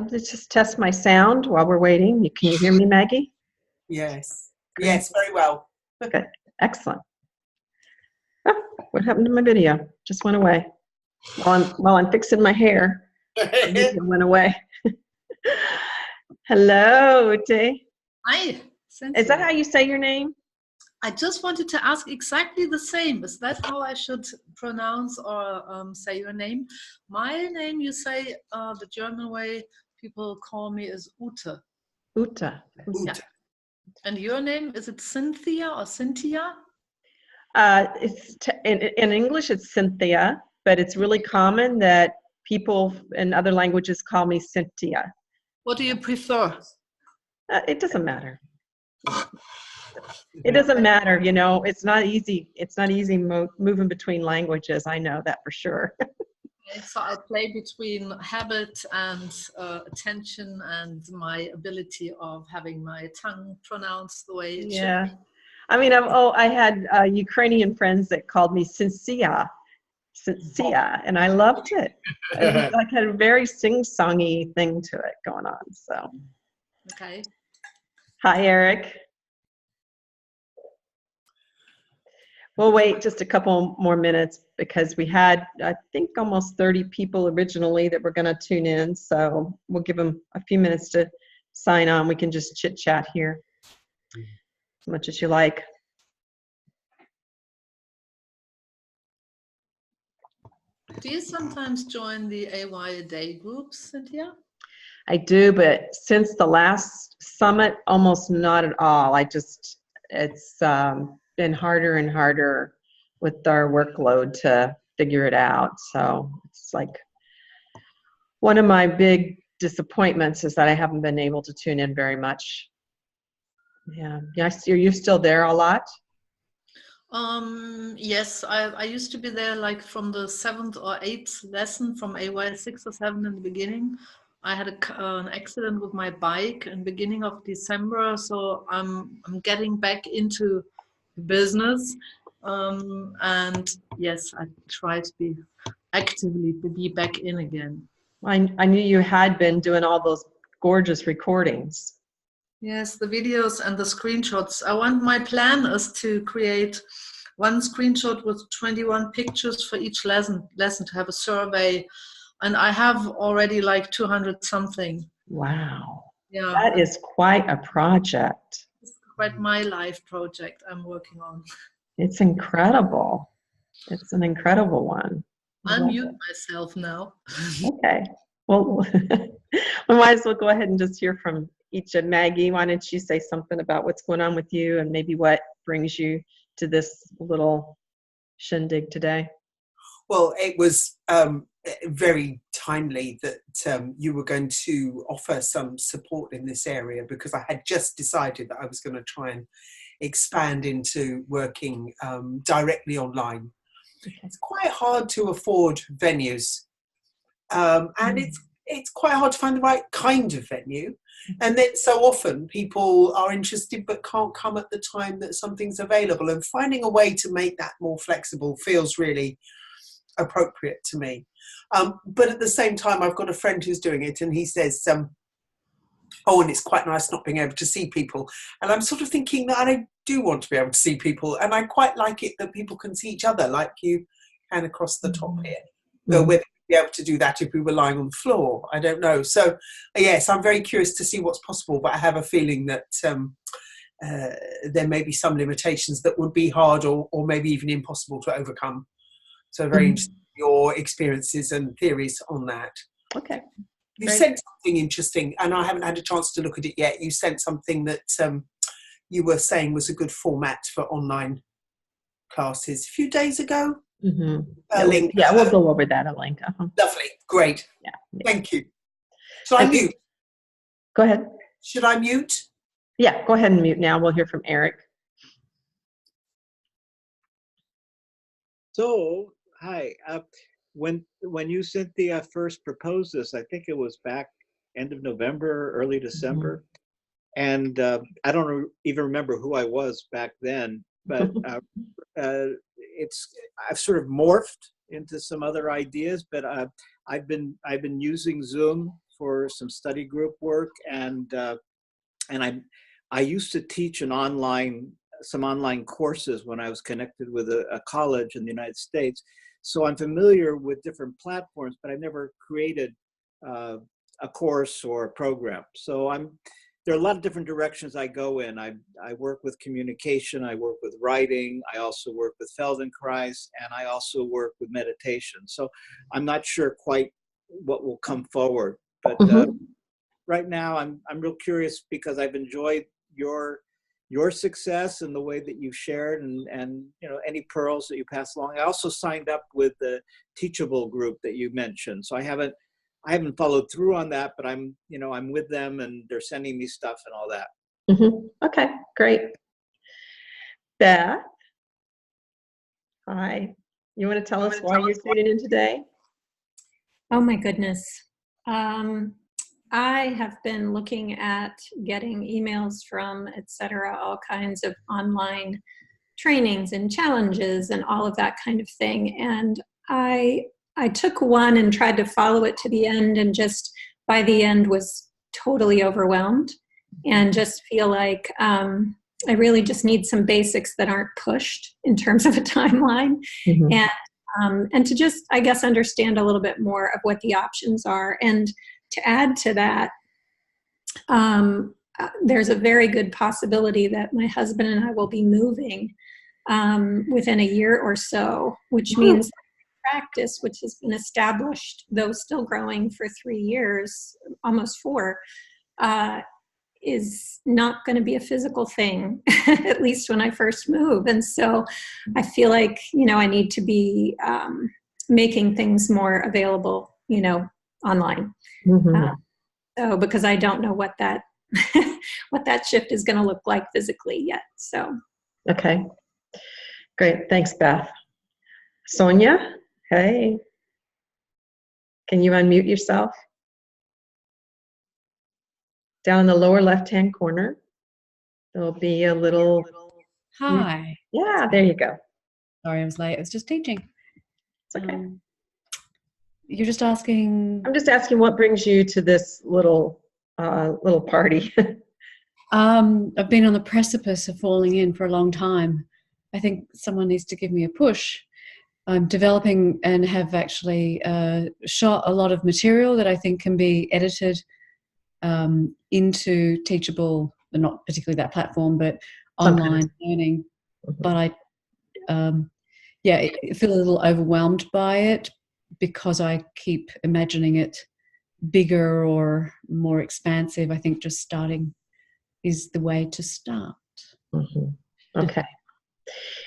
Let's just test my sound while we're waiting. Can you hear me, Maggie? Yes. Great. Yes, very well. Good. Excellent. Oh, what happened to my video? Just went away. While I'm fixing my hair, the video went away. Hello, Ute. Hi, Is that how you say your name? I just wanted to ask exactly the same. Is that how I should pronounce or say your name? My name, you say the German way people call me is Ute. Ute. Yeah. And your name, is it Cynthia or Cynthia? In English, it's Cynthia, but it's really common that people in other languages call me Cynthia. What do you prefer? It doesn't matter. It doesn't matter, you know. It's not easy. It's not easy moving between languages. I know that for sure. So I play between habit and attention and my ability of having my tongue pronounced the way it should be. I mean, I had Ukrainian friends that called me Cynthia, and I loved it. It was like had a very sing-songy thing to it going on. So, okay. Hi, Eric. We'll wait just a couple more minutes because we had, I think, almost 30 people originally that were going to tune in. So we'll give them a few minutes to sign on. We can just chit-chat here as much as you like. Do you sometimes join the AY a day groups, Cynthia? I do, but since the last summit, almost not at all. It's been harder and harder with our workload to figure it out. So it's like one of my big disappointments is that I haven't been able to tune in very much. Yeah. Yes, are you still there a lot? Yes, I used to be there like from the 7th or 8th lesson from AY 6 or 7 in the beginning. I had an accident with my bike in the beginning of December, so I'm getting back into business, and yes, I try to be actively to be back in again. I knew you had been doing all those gorgeous recordings. Yes, the videos and the screenshots. My plan is to create one screenshot with 21 pictures for each lesson to have a survey. And I have already like 200 something. Wow. Yeah. That is quite a project. It's quite my life project I'm working on. It's incredible. It's an incredible one. I'll mute myself now. Okay. Well, we might as well go ahead and just hear from each of Maggie. Why don't you say something about what's going on with you and maybe what brings you to this little shindig today? Well, it was very timely that you were going to offer some support in this area, because I had just decided that I was going to try and expand into working directly online. It's quite hard to afford venues, and it's quite hard to find the right kind of venue. And then so often people are interested but can't come at the time that something's available, and finding a way to make that more flexible feels really appropriate to me. But at the same time, I've got a friend who's doing it, and he says, oh, and it's quite nice not being able to see people. And I'm sort of thinking that I do want to be able to see people, and I quite like it that people can see each other like you can across the top here. Though whether we'd be able to do that if we were lying on the floor, I don't know. So yes, I'm very curious to see what's possible, but I have a feeling that there may be some limitations that would be hard or maybe even impossible to overcome. So very interested in your experiences and theories on that. Okay. You sent something interesting, and I haven't had a chance to look at it yet. You sent something that you were saying was a good format for online classes a few days ago. A link. Yeah, we'll go over that, a link. Lovely. Great. Yeah. Thank you. Should I mute? Go ahead. Should I mute? Yeah, go ahead and mute now. We'll hear from Eric. So, hi. When you, Cynthia, first proposed this, I think it was back end of November, early December. And I don't even remember who I was back then, but I've sort of morphed into some other ideas. But I've been using Zoom for some study group work, and I used to teach some online courses when I was connected with a college in the United States. So I'm familiar with different platforms, but I've never created a course or a program. So there are a lot of different directions I go in. I work with communication, I work with writing, I also work with Feldenkrais, and I also work with meditation. So I'm not sure quite what will come forward, but right now I'm real curious because I've enjoyed your success and the way that you shared, and any pearls that you pass along. I also signed up with the Teachable group that you mentioned, so I haven't followed through on that, but I'm with them and they're sending me stuff and all that. Okay, great. Beth, hi. You want to tell us why you're tuning in today? Oh my goodness. I have been looking at getting emails from, all kinds of online trainings and challenges and all of that kind of thing. And I took one and tried to follow it to the end, and just by the end was totally overwhelmed and just feel like I really just need some basics that aren't pushed in terms of a timeline, and to just, I guess, understand a little bit more of what the options are. And to add to that, there's a very good possibility that my husband and I will be moving within a year or so, which means practice, which has been established, though still growing for 3 years, almost 4, is not going to be a physical thing, at least when I first move. And so I feel like, I need to be making things more available, online. So because I don't know what that what that shift is going to look like physically yet. So okay, great. Thanks, Beth. Sonia, hey, can you unmute yourself? Down in the lower left-hand corner, there'll be a little. Hi. Yeah, there you go. Sorry, I was late. I was just teaching. It's okay. You're just asking. I'm just asking what brings you to this little party. I've been on the precipice of falling in for a long time. I think someone needs to give me a push. I'm developing and have actually shot a lot of material that I think can be edited into Teachable, but not particularly that platform, but online learning. But I feel a little overwhelmed by it because I keep imagining it bigger or more expansive. I think just starting is the way to start. Okay.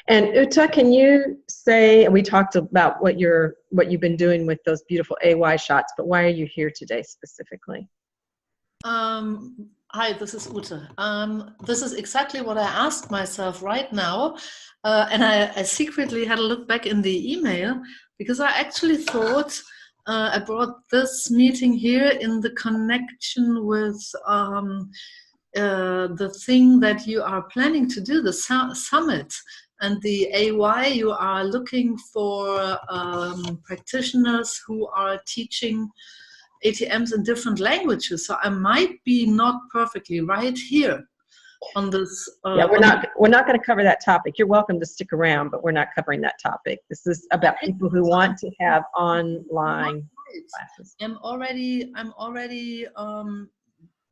And Uta, can you say, we talked about what you've been doing with those beautiful AY shots, but why are you here today specifically? Hi, this is Ute. This is exactly what I asked myself right now. And I secretly had a look back in the email because I actually thought I brought this meeting here in the connection with the thing that you are planning to do, the summit. And the AY, you are looking for practitioners who are teaching ATMs in different languages. So I might be not perfectly right here on this. Yeah, we're not going to cover that topic. You're welcome to stick around, but we're not covering that topic. This is about people who want to have online classes. I'm already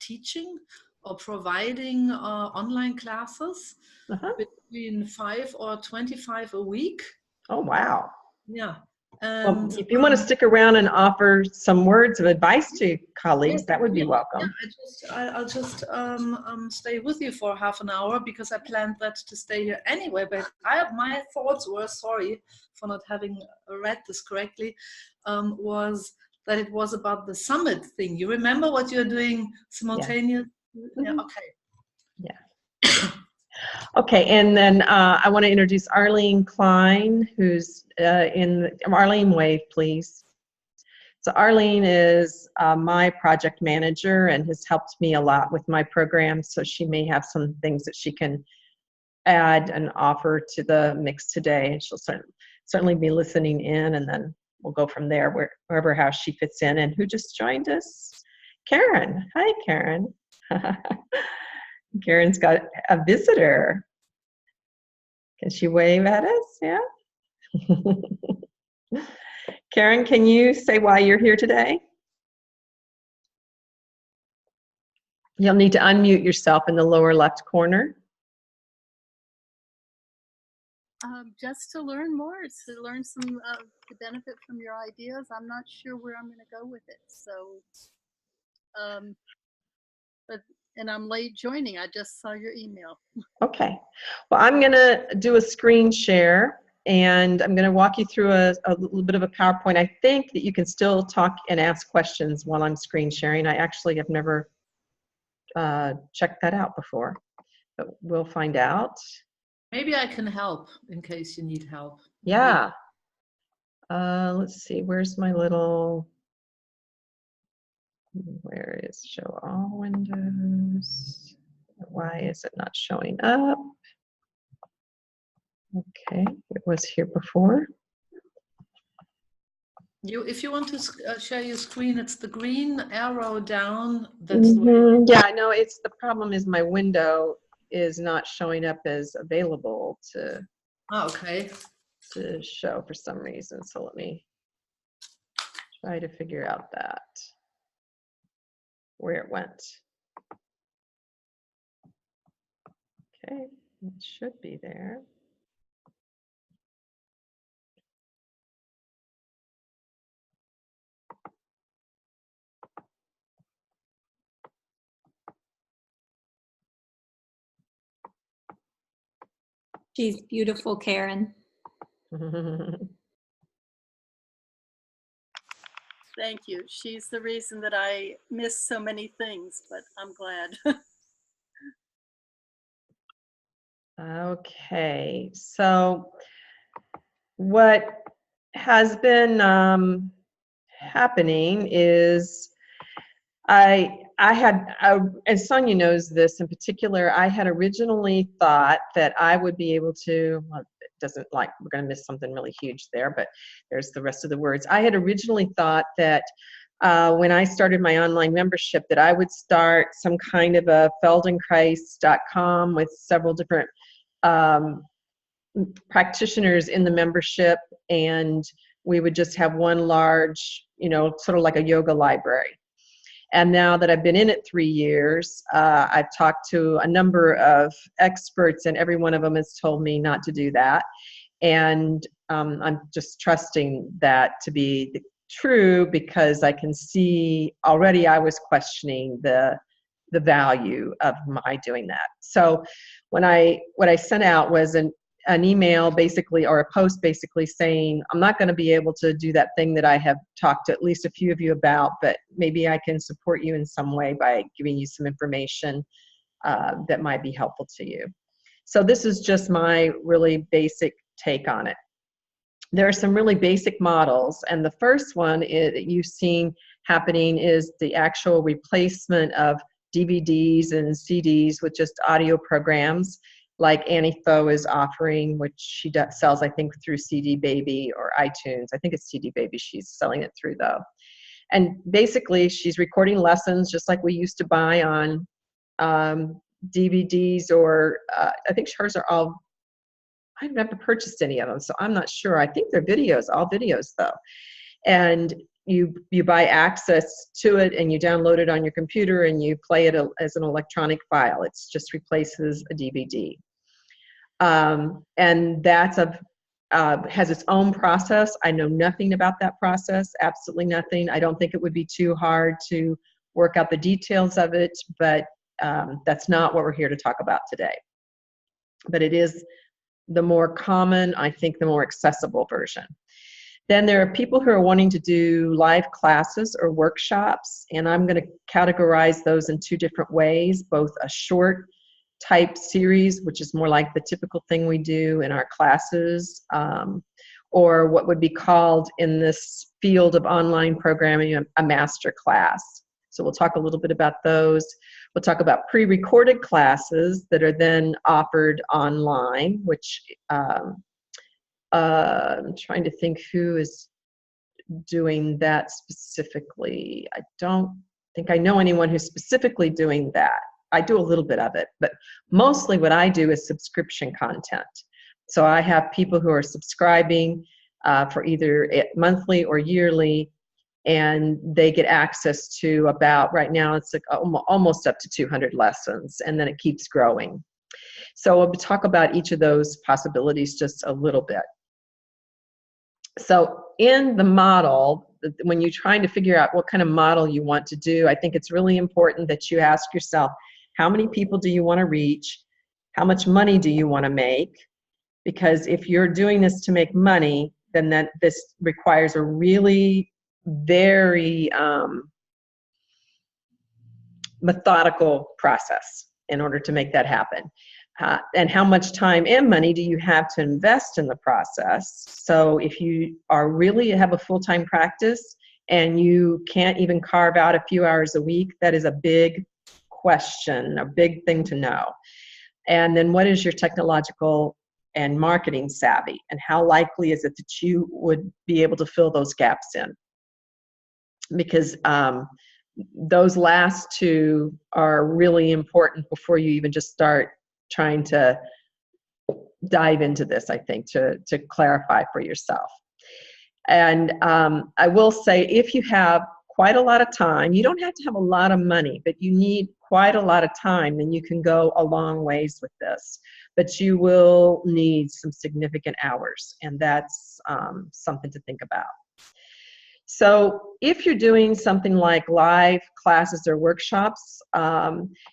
teaching or providing online classes between 5 or 25 a week. Oh, wow. Yeah. Well, if you want to stick around and offer some words of advice to colleagues, that would be welcome. Yeah, I'll just stay with you for half an hour because I planned that to stay here anyway. But my thoughts were, sorry for not having read this correctly, was that it was about the summit thing. You remember what you're doing simultaneously? Yeah. Okay. Yeah. Okay, and then I want to introduce Arlene Klein, who's Arlene, wave, please. So Arlene is my project manager and has helped me a lot with my program, so she may have some things that she can add and offer to the mix today, and she'll certainly be listening in, and then we'll go from there, wherever how she fits in. And who just joined us? Karen. Hi, Karen. Karen's got a visitor. Can she wave at us? Yeah. Karen, can you say why you're here today? You'll need to unmute yourself in the lower left corner. Just to learn more, to learn some to benefit from your ideas. I'm not sure where I'm going to go with it. So, and I'm late joining. I just saw your email. Okay. Well, I'm going to do a screen share, and I'm going to walk you through a little bit of a PowerPoint. I think that you can still talk and ask questions while I'm screen sharing. I actually have never checked that out before, but we'll find out. Maybe I can help in case you need help. Yeah. Let's see, where's my little, where is show all windows? Why is it not showing up? Okay, it was here before. If you want to share your screen, it's the green arrow down. That's the way. Yeah, I know. It's the problem is my window is not showing up as available to show for some reason. So let me try to figure out that where it went. Okay, it should be there. She's beautiful, Karen. Thank you. She's the reason that I miss so many things, but I'm glad. Okay, so what has been happening is and Sonia knows this in particular, I had originally thought that I would be able to, well, it doesn't like, we're going to miss something really huge there, but there's the rest of the words. I had originally thought that when I started my online membership that I would start some kind of a Feldenkrais.com with several different practitioners in the membership, and we would just have one large, sort of like a yoga library. And now that I've been in it 3 years, I've talked to a number of experts, and every one of them has told me not to do that. And I'm just trusting that to be true, because I can see already I was questioning the value of my doing that. So what I sent out was an email basically, or a post basically saying, I'm not going to be able to do that thing that I have talked to at least a few of you about, but maybe I can support you in some way by giving you some information that might be helpful to you. So this is just my really basic take on it. There are some really basic models, and the first one that you've seen happening is the actual replacement of DVDs and CDs with just audio programs, like Annie Tho is offering, which she sells, I think, through CD Baby or iTunes. I think it's CD Baby she's selling it through, though. And basically, she's recording lessons just like we used to buy on DVDs, or I think hers are all, I've never purchased any of them, so I'm not sure. I think they're videos, all videos, though. And you buy access to it, and you download it on your computer, and you play it as an electronic file. It just replaces a DVD. And that's has its own process. I know nothing about that process, absolutely nothing. I don't think it would be too hard to work out the details of it, but that's not what we're here to talk about today. But it is the more common, I think, the more accessible version. Then there are people who are wanting to do live classes or workshops, and I'm going to categorize those in two different ways, both a short type series, which is more like the typical thing we do in our classes, or what would be called in this field of online programming a master class. So we'll talk a little bit about those. We'll talk about pre-recorded classes that are then offered online, which I'm trying to think who is doing that specifically. I don't think I know anyone who's specifically doing that. I do a little bit of it, but mostly what I do is subscription content. So I have people who are subscribing for either monthly or yearly, and they get access to about, right now it's like almost up to 200 lessons, and then it keeps growing. So we'll talk about each of those possibilities just a little bit. So in the model, when you're trying to figure out what kind of model you want to do, I think it's really important that you ask yourself, how many people do you want to reach? How much money do you want to make? Because if you're doing this to make money, then this requires a really very methodical process in order to make that happen. And how much time and money do you have to invest in the process? So if you are really have a full-time practice and you can't even carve out a few hours a week, that is a big question, a big thing to know. And then what is your technological and marketing savvy, and how likely is it that you would be able to fill those gaps in? Because those last two are really important before you even just start trying to dive into this, I think, to clarify for yourself. And I will say, if you have quite a lot of time, you don't have to have a lot of money, but you need quite a lot of time, then you can go a long ways with this. But you will need some significant hours, and that's something to think about. So if you're doing something like live classes or workshops,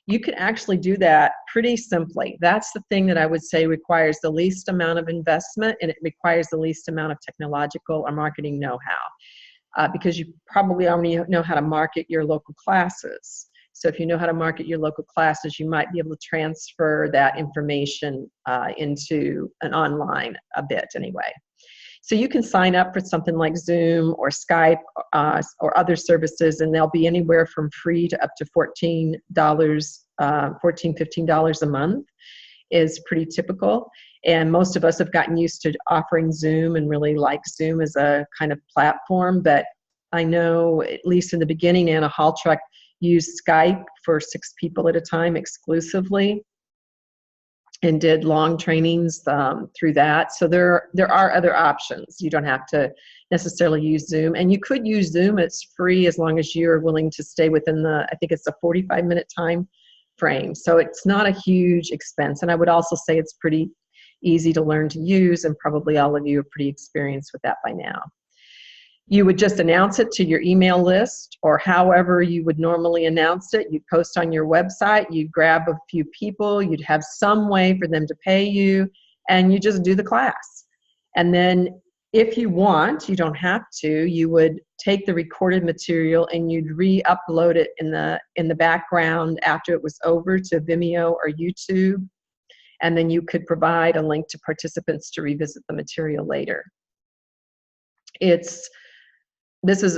you can actually do that pretty simply. That's the thing that I would say requires the least amount of investment, and it requires the least amount of technological or marketing know-how, because you probably already know how to market your local classes. So if you know how to market your local classes, you might be able to transfer that information into an online a bit anyway. So you can sign up for something like Zoom or Skype or other services, and they'll be anywhere from free to up to $15 a month is pretty typical. And most of us have gotten used to offering Zoom and really like Zoom as a kind of platform. But I know, at least in the beginning, Anna Halltruck used Skype for 6 people at a time exclusively, and did long trainings through that. So there are other options. You don't have to necessarily use Zoom. And you could use Zoom. It's free as long as you're willing to stay within I think it's a 45-minute time frame. So it's not a huge expense. And I would also say it's pretty easy to learn to use, and probably all of you are pretty experienced with that by now. You would just announce it to your email list, or however you would normally announce it. You'd post on your website, you'd grab a few people, you'd have some way for them to pay you, and you just do the class. And then if you want, you don't have to, you would take the recorded material and you'd re-upload it in the background after it was over to Vimeo or YouTube. And then you could provide a link to participants to revisit the material later. This is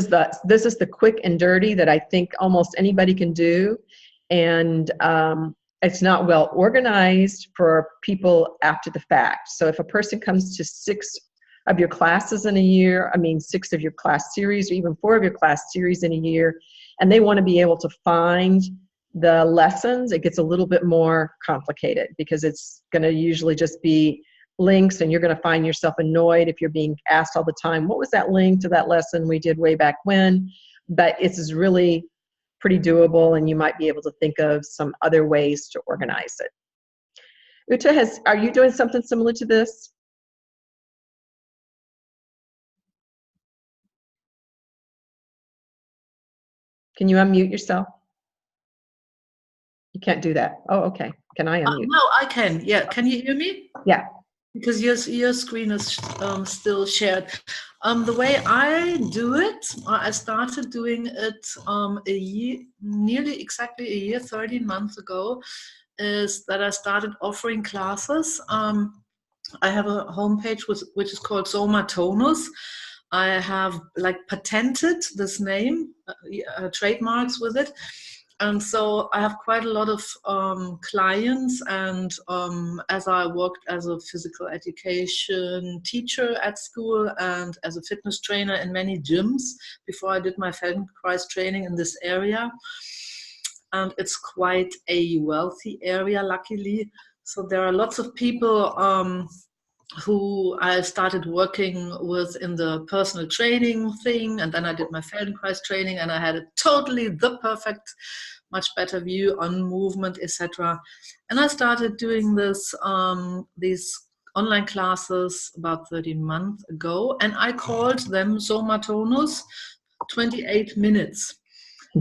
the quick and dirty that I think almost anybody can do, and it's not well organized for people after the fact. So if a person comes to 6 of your classes in a year, 6 of your class series, or even 4 of your class series in a year, and they want to be able to find the lessons, it gets a little bit more complicated, because it's going to usually just be links, and you're going to find yourself annoyed if you're being asked all the time, what was that link to that lesson we did way back when? But it's really pretty doable, and you might be able to think of some other ways to organize it. Uta, are you doing something similar to this? Can you unmute yourself? You can't do that. Oh, okay. Can I unmute? No, I can. Yeah. Can you hear me? Yeah. Because your screen is still shared. The way I do it, I started doing it nearly exactly a year, 13 months ago, is that I started offering classes. I have a homepage which is called Somatonus. I have patented this name, trademarks with it. And so I have quite a lot of clients, and as I worked as a physical education teacher at school and as a fitness trainer in many gyms before I did my Feldenkrais training in this area. And it's quite a wealthy area, luckily. So there are lots of people who I started working with in the personal training thing, and then I did my Feldenkrais training, and I had a totally the perfect, much better view on movement, etc. And I started doing this these online classes about 13 months ago, and I called them Somatonus 28 minutes,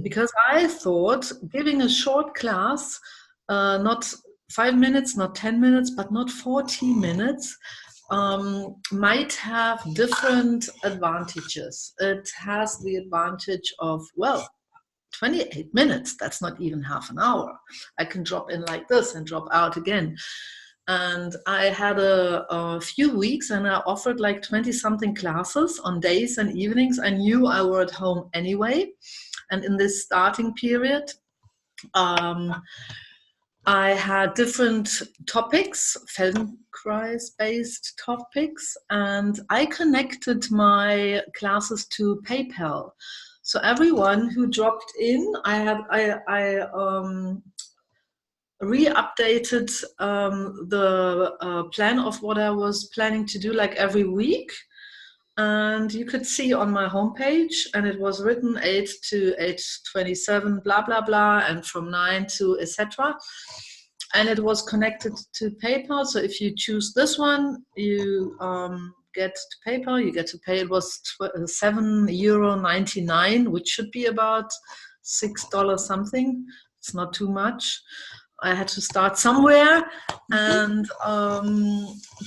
because I thought giving a short class, not 5 minutes, not 10 minutes, but not 40 minutes, might have different advantages. It has the advantage of, well, 28 minutes, that's not even half an hour. I can drop in like this and drop out again. And I had a few weeks, and I offered like 20-something classes on days and evenings. I knew I were at home anyway. And in this starting period, I had different topics, Feldenkrais-based topics, and I connected my classes to PayPal. So everyone who dropped in, I re-updated the plan of what I was planning to do like every week. And you could see on my homepage, and it was written 8 to 8:27, blah, blah, blah, and from 9 to etc. And it was connected to PayPal. So if you choose this one, you get to PayPal, you get to pay. It was €7.99, which should be about $6 something. It's not too much. I had to start somewhere. And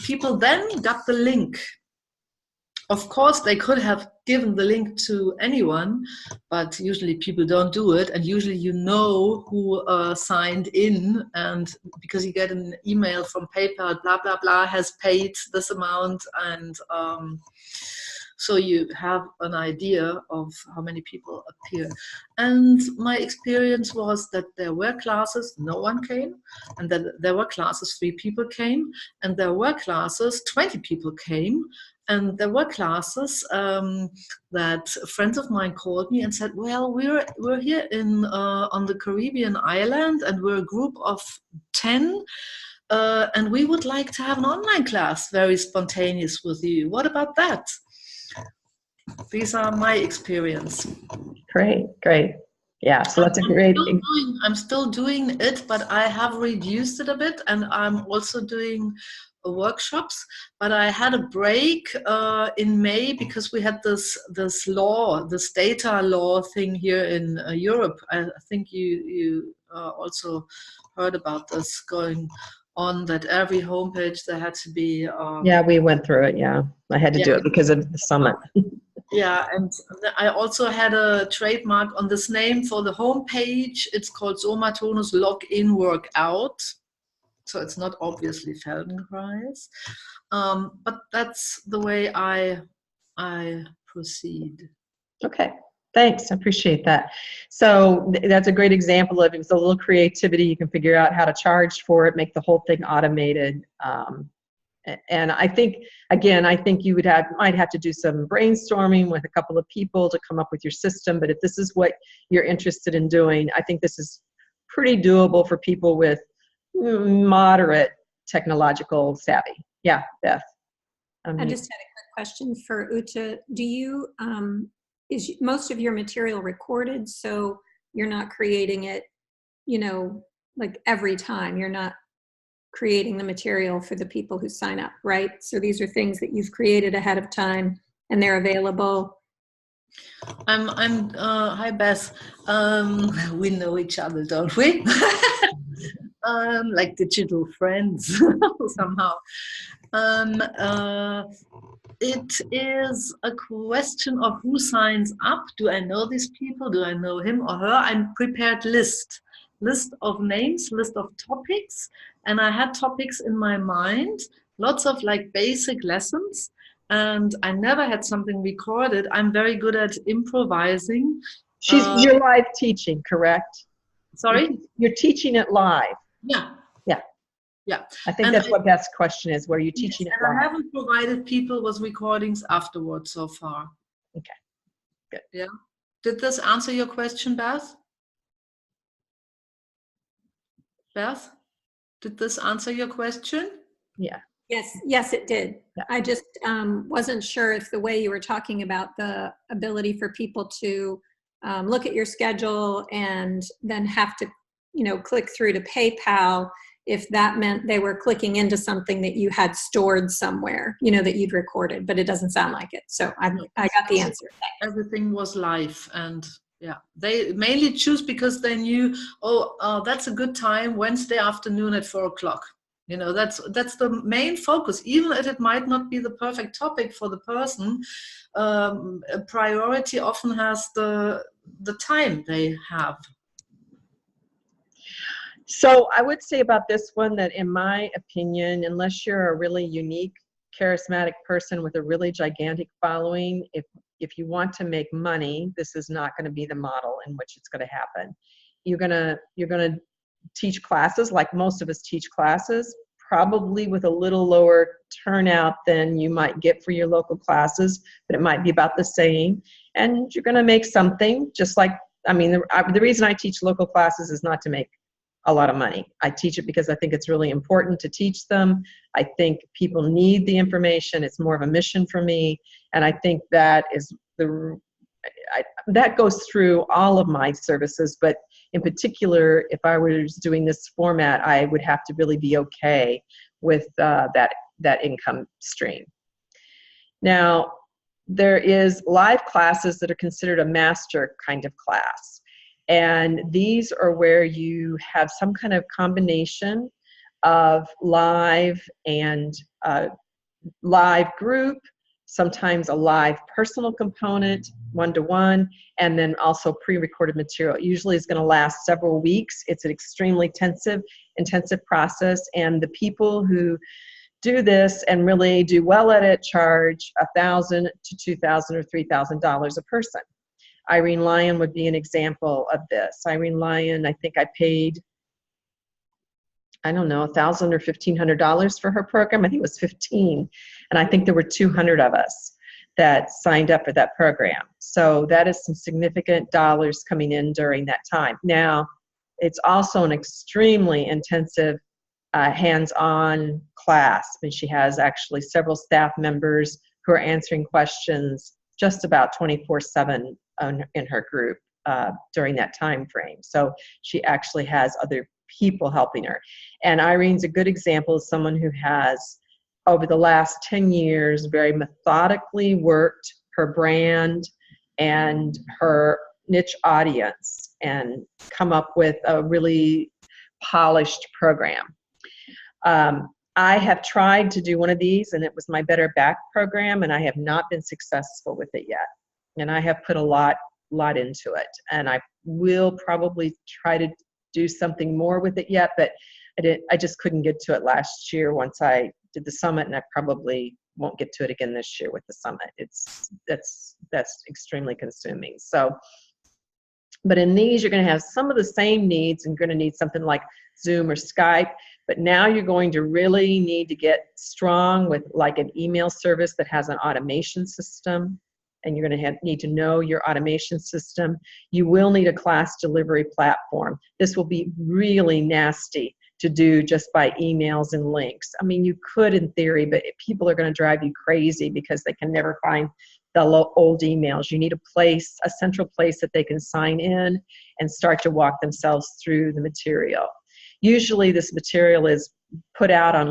people then got the link. Of course, they could have given the link to anyone, but usually people don't do it. And usually you know who signed in, and because you get an email from PayPal, blah, blah, blah, has paid this amount. And so you have an idea of how many people appear. And my experience was that there were classes, no one came, and that there were classes, 3 people came, and there were classes, 20 people came. And there were classes that friends of mine called me and said, well, we're here in on the Caribbean island, and we're a group of 10, and we would like to have an online class, very spontaneous with you. What about that? These are my experience. Great, great. Yeah, so that's a great. I'm still doing it, but I have reduced it a bit, and I'm also doing workshops. But I had a break in May because we had this law, this data law thing here in Europe. I think you also heard about this going on, that every homepage there had to be. Yeah, we went through it. Yeah, I had to do it because of the summit. Yeah, and I also had a trademark on this name for the homepage. It's called Somatonus Login Workout. So it's not obviously Feldenkrais. But that's the way I proceed. Okay, thanks. I appreciate that. So that's a great example of, it's a little creativity. You can figure out how to charge for it, make the whole thing automated. And I think, again, I think you might have to do some brainstorming with a couple of people to come up with your system. But if this is what you're interested in doing, I think this is pretty doable for people with moderate technological savvy. Yeah, Beth. I just had a quick question for Ute. Do you, is most of your material recorded, so you're not creating it, like every time? You're not creating the material for the people who sign up, right? So these are things that you've created ahead of time and they're available. Hi Beth. We know each other, don't we? Like digital friends somehow. It is a question of who signs up. Do I know these people? Do I know him or her? I'm prepared list of names, list of topics, and I had topics in my mind, lots of like basic lessons, and I never had something recorded. I'm very good at improvising. You're live teaching, correct? Sorry? You're teaching it live. Yeah. Yeah. Yeah. I think And that's what Beth's question is, where you're yes, teaching it and I live. haven't provided people with recordings afterwards so far. Okay, good. Yeah. Did this answer your question, Beth? Beth, did this answer your question? Yeah. Yes, it did. Yeah. I just wasn't sure if the way you were talking about the ability for people to look at your schedule and then have to, click through to PayPal, if that meant they were clicking into something that you had stored somewhere, that you'd recorded, but it doesn't sound like it. So I got the answer. Everything was live, and yeah, they mainly choose because they knew, that's a good time, Wednesday afternoon at 4 o'clock. That's the main focus, even if it might not be the perfect topic for the person. A priority often has the time they have. So I would say about this one that, in my opinion, unless you're a really unique, charismatic person with a really gigantic following, if you want to make money, this is not going to be the model in which it's going to happen. You're going to teach classes like most of us teach classes, probably with a little lower turnout than you might get for your local classes, but it might be about the same. And you're going to make something, just like, the reason I teach local classes is not to make a lot of money. I teach it because I think it's really important to teach them. I think people need the information. It's more of a mission for me. And I think that is that goes through all of my services, but in particular, if I was doing this format, I would have to really be okay with that income stream. Now, there is live classes that are considered a master kind of class. And these are where you have some kind of combination of live and live group, sometimes a live personal component, one-to-one, and then also pre-recorded material. It usually is going to last several weeks. It's an extremely intensive process, and the people who do this and really do well at it charge $1,000 to $2,000 or $3,000 a person. Irene Lyon would be an example of this. Irene Lyon, I think I paid, $1,000 or $1,500 for her program. I think it was 15, and I think there were 200 of us that signed up for that program. So that is some significant dollars coming in during that time. Now, it's also an extremely intensive hands-on class. She has actually several staff members who are answering questions just about 24/7 in her group during that time frame. So she actually has other people helping her. And Irene's a good example of someone who has, over the last 10 years, very methodically worked her brand and her niche audience and come up with a really polished program. I have tried to do one of these, and it was my Better Back program, and I have not been successful with it yet. And I have put a lot into it, and I will probably try to do something more with it yet, but I just couldn't get to it last year once I did the summit, and I probably won't get to it again this year with the summit. That's extremely consuming. So, but in these, you're going to have some of the same needs, and you're going to need something like Zoom or Skype. But now you're going to really need to get strong with like an email service that has an automation system, and you're going to need to know your automation system. You will need a class delivery platform. This will be really nasty to do just by emails and links. You could in theory, but people are going to drive you crazy because they can never find the old emails. You need a central place that they can sign in and start to walk themselves through the material. Usually this material is put out on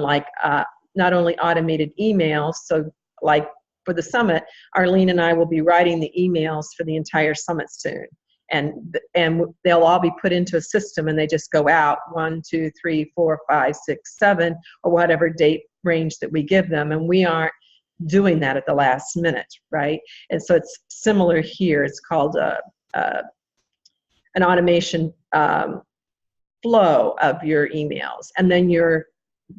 not only automated emails, so like for the summit, Arlene and I will be writing the emails for the entire summit soon. And they'll all be put into a system, and they just go out 1, 2, 3, 4, 5, 6, 7, or whatever date range that we give them. And we aren't doing that at the last minute, right? And so it's similar here. It's called an automation flow of your emails. And then your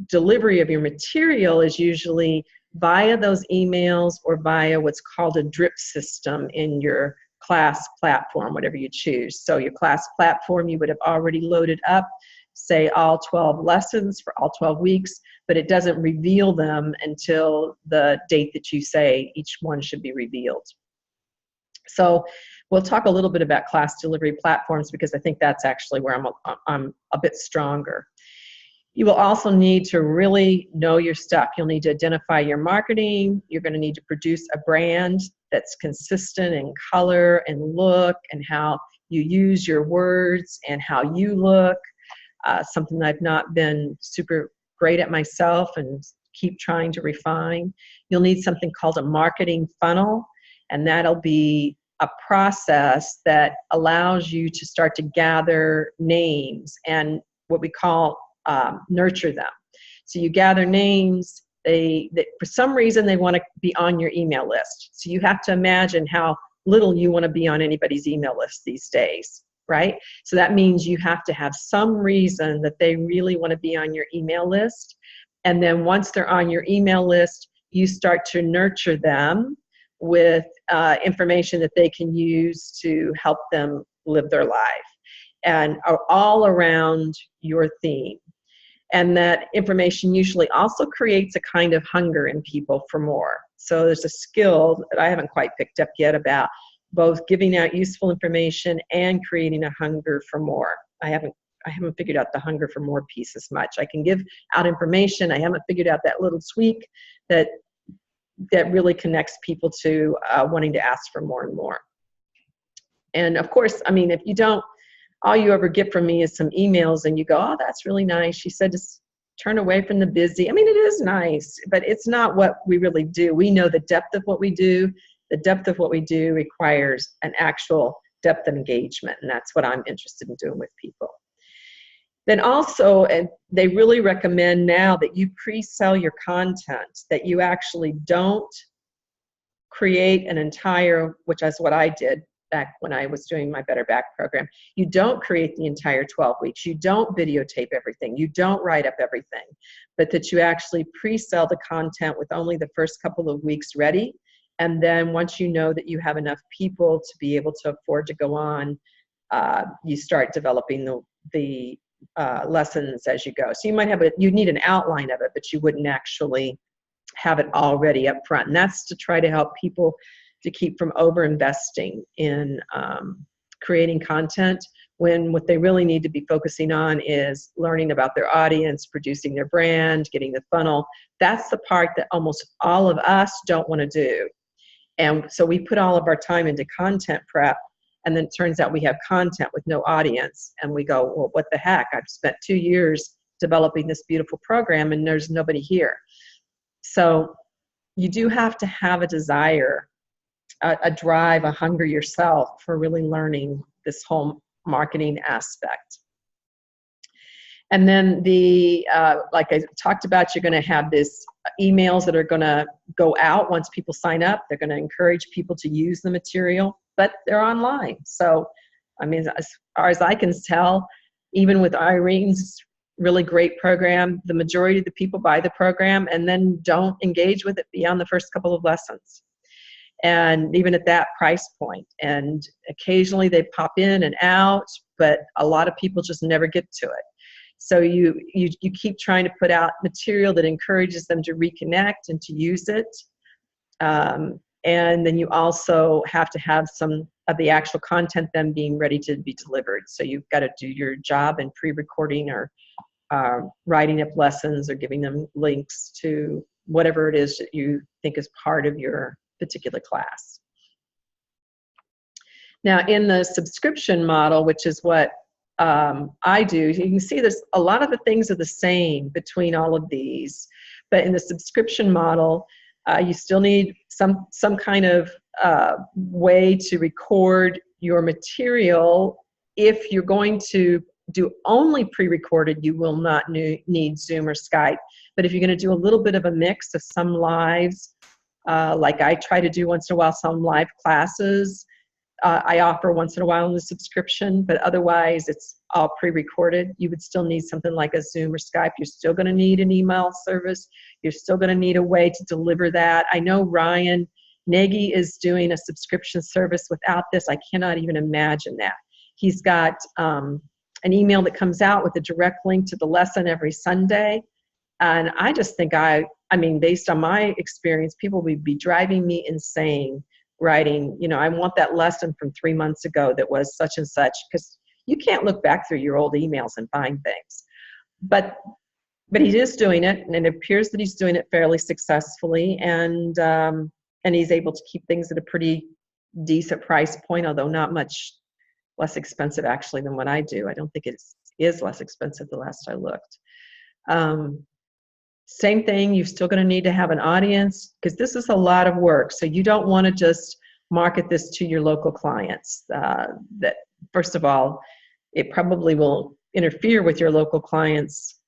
delivery of your material is usually via those emails or via what's called a drip system in your class platform, whatever you choose. So your class platform, you would have already loaded up, say all 12 lessons for all 12 weeks, but it doesn't reveal them until the date that you say each one should be revealed. So we'll talk a little bit about class delivery platforms because I think that's actually where I'm a bit stronger. You will also need to really know your stuff. You'll need to identify your marketing. You're going to need to produce a brand that's consistent in color and look and how you use your words and how you look. Something I've not been super great at myself and keep trying to refine. You'll need something called a marketing funnel, and that'll be a process that allows you to start to gather names and what we call nurture them. So you gather names, they for some reason they want to be on your email list. So you have to imagine how little you want to be on anybody's email list these days, right? So that means you have to have some reason that they really want to be on your email list. And then once they're on your email list, you start to nurture them with information that they can use to help them live their life and are all around your theme. And that information usually also creates a kind of hunger in people for more. So there's a skill that I haven't quite picked up yet about both giving out useful information and creating a hunger for more. I haven't figured out the hunger for more piece as much. I can give out information. I haven't figured out that little tweak that really connects people to wanting to ask for more and more. And of course, I mean, if you don't, all you ever get from me is some emails and you go, oh, that's really nice. She said just turn away from the busy. I mean, it is nice, but it's not what we really do. We know the depth of what we do. The depth of what we do requires an actual depth of engagement, and that's what I'm interested in doing with people. Then also, and they really recommend now that you pre-sell your content, that you actually don't create an entire, which is what I did back when I was doing my Better Back program. You don't create the entire 12 weeks. You don't videotape everything. You don't write up everything, but that you actually pre-sell the content with only the first couple of weeks ready. And then once you know that you have enough people to be able to afford to go on, you start developing the lessons as you go. So you might have you need an outline of it, but you wouldn't actually have it already up front. And that's to try to help people to keep from over-investing in creating content when what they really need to be focusing on is learning about their audience, producing their brand, getting the funnel. That's the part that almost all of us don't want to do. And so we put all of our time into content prep, and then it turns out we have content with no audience. And we go, well, what the heck? I've spent 2 years developing this beautiful program and there's nobody here. So you do have to have a desire, a drive, a hunger yourself for really learning this whole marketing aspect. And then like I talked about, you're going to have this emails that are going to go out once people sign up. They're going to encourage people to use the material, but they're online. So, I mean, as far as I can tell, even with Irene's really great program, the majority of the people buy the program and then don't engage with it beyond the first couple of lessons. And even at that price point. And occasionally they pop in and out, but a lot of people just never get to it. So you keep trying to put out material that encourages them to reconnect and to use it. And then you also have to have some of the actual content then being ready to be delivered. So you've got to do your job in pre-recording or writing up lessons or giving them links to whatever it is that you think is part of your particular class. Now in the subscription model, which is what I do, you can see there's a lot of the things are the same between all of these, but in the subscription model, you still need some kind of way to record your material. If you're going to do only pre-recorded, you will not need Zoom or Skype. But if you're going to do a little bit of a mix of some lives, like I try to do once in a while, some live classes, I offer once in a while in the subscription, but otherwise it's all pre-recorded. You would still need something like a Zoom or Skype. You're still going to need an email service. You're still going to need a way to deliver that. I know Ryan Nagy is doing a subscription service without this. I cannot even imagine that. He's got an email that comes out with a direct link to the lesson every Sunday. And I just think I mean, based on my experience, people would be driving me insane writing, I want that lesson from 3 months ago that was such and such, because you can't look back through your old emails and find things. But he is doing it, and it appears that he's doing it fairly successfully, and he's able to keep things at a pretty decent price point, although not much less expensive actually than what I do. I don't think it is less expensive the last I looked. Same thing, you're still going to need to have an audience, because this is a lot of work. So you don't want to just market this to your local clients. That first of all, it probably will interfere with your local clients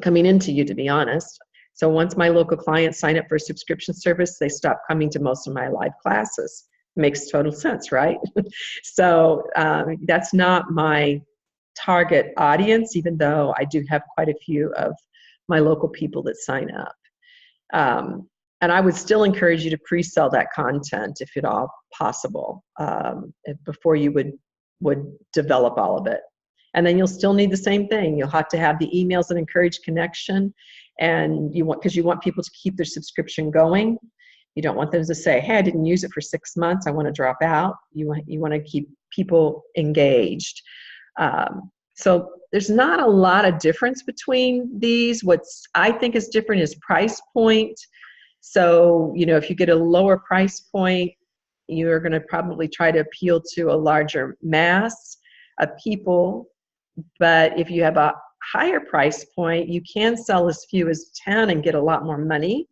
coming into you, to be honest. So once my local clients sign up for a subscription service, they stop coming to most of my live classes. Makes total sense, right? So that's not my target audience, even though I do have quite a few of my local people that sign up. And I would still encourage you to pre-sell that content if at all possible, before you would develop all of it. And then you'll still need the same thing. You'll have to have the emails that encourage connection, and because you want people to keep their subscription going. You don't want them to say, hey, I didn't use it for 6 months, I want to drop out. You want to keep people engaged. So there's not a lot of difference between these. What's I think is different is price point. So, if you get a lower price point, you're going to probably try to appeal to a larger mass of people. But if you have a higher price point, you can sell as few as 10 and get a lot more money.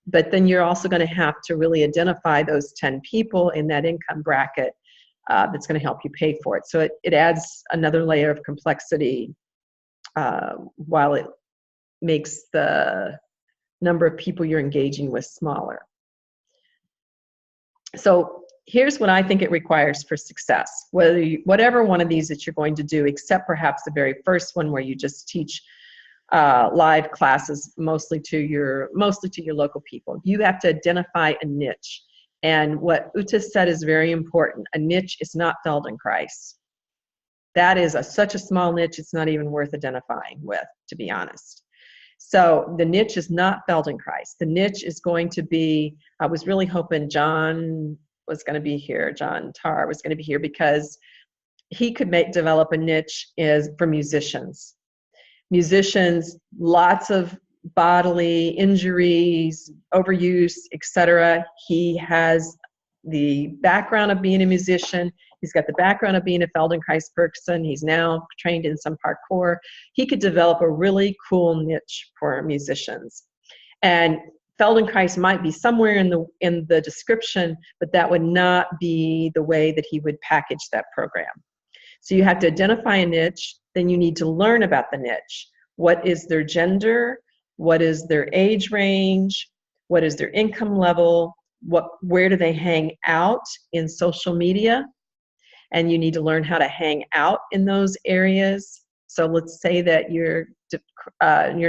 But then you're also going to have to really identify those 10 people in that income bracket that's going to help you pay for it. So it adds another layer of complexity while it makes the number of people you're engaging with smaller. So here's what I think it requires for success. Whatever one of these that you're going to do, except perhaps the very first one where you just teach live classes mostly to your local people. You have to identify a niche. And what Uta said is very important. A niche is not Feldenkrais. That is such a small niche, it's not even worth identifying with, to be honest. So the niche is not Feldenkrais. The niche is going to be, I was really hoping John was going to be here, John Tarr was going to be here, because he could develop a niche for musicians. Musicians, lots of bodily injuries, overuse, etc. He has the background of being a musician. He's got the background of being a Feldenkrais person. He's now trained in some parkour. He could develop a really cool niche for musicians. And Feldenkrais might be somewhere in the description, but that would not be the way that he would package that program. So you have to identify a niche, then you need to learn about the niche. What is their gender? What is their age range? What is their income level? Where do they hang out in social media? And you need to learn how to hang out in those areas. So let's say that your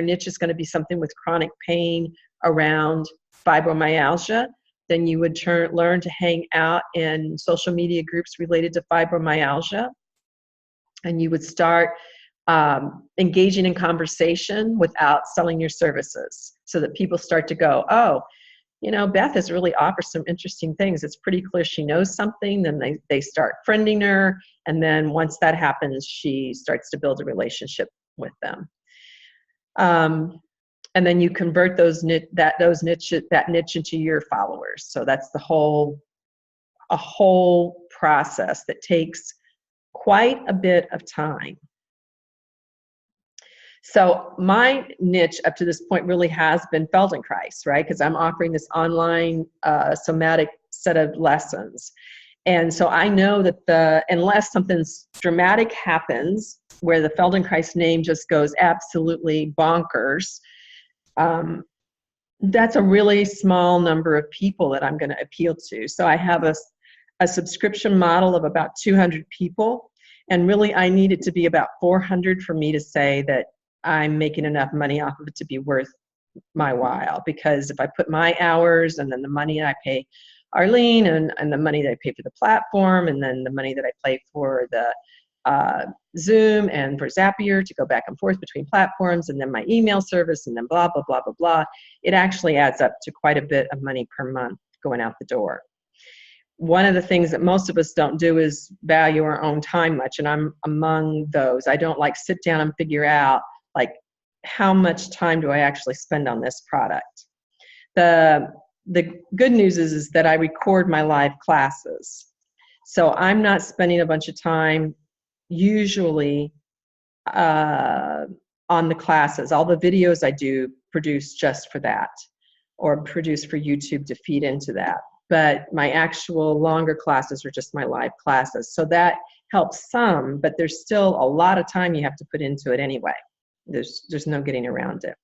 niche is going to be something with chronic pain around fibromyalgia. Then you would learn to hang out in social media groups related to fibromyalgia. And you would start engaging in conversation without selling your services, so that people start to go, oh, Beth has really offered some interesting things. It's pretty clear she knows something. Then they start friending her. And then once that happens, she starts to build a relationship with them. And then you convert that niche into your followers. So that's a whole process that takes quite a bit of time. So my niche up to this point really has been Feldenkrais, right? Because I'm offering this online somatic set of lessons. And so I know that unless something dramatic happens where the Feldenkrais name just goes absolutely bonkers, that's a really small number of people that I'm going to appeal to. So I have a subscription model of about 200 people. And really, I need it to be about 400 for me to say that I'm making enough money off of it to be worth my while. Because if I put my hours and then the money I pay Arlene, and the money that I pay for the platform, and then the money that I pay for the Zoom and for Zapier to go back and forth between platforms, and then my email service, and then blah, blah, blah, blah, blah. It actually adds up to quite a bit of money per month going out the door. One of the things that most of us don't do is value our own time much, and I'm among those. I don't like sit down and figure out like how much time do I actually spend on this product. The good news is that I record my live classes. So I'm not spending a bunch of time usually on the classes. All the videos I do produce just for that, or produce for YouTube to feed into that. But my actual longer classes are just my live classes. So that helps some, but there's still a lot of time you have to put into it anyway. There's no getting around it.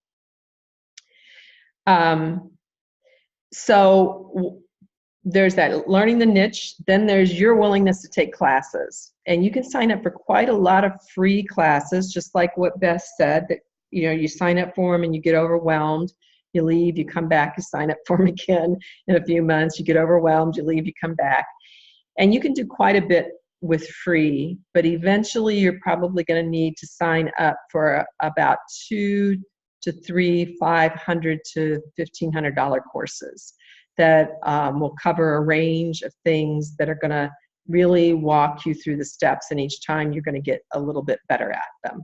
So there's that learning the niche, then there's your willingness to take classes. And you can sign up for quite a lot of free classes, just like what Beth said, that you sign up for them and you get overwhelmed, you leave, you come back, you sign up for them again in a few months, you get overwhelmed, you leave, you come back. And you can do quite a bit with free, but eventually you're probably going to need to sign up for about $200 to $300, $500 to $1,500 courses that will cover a range of things that are going to really walk you through the steps, and each time you're going to get a little bit better at them.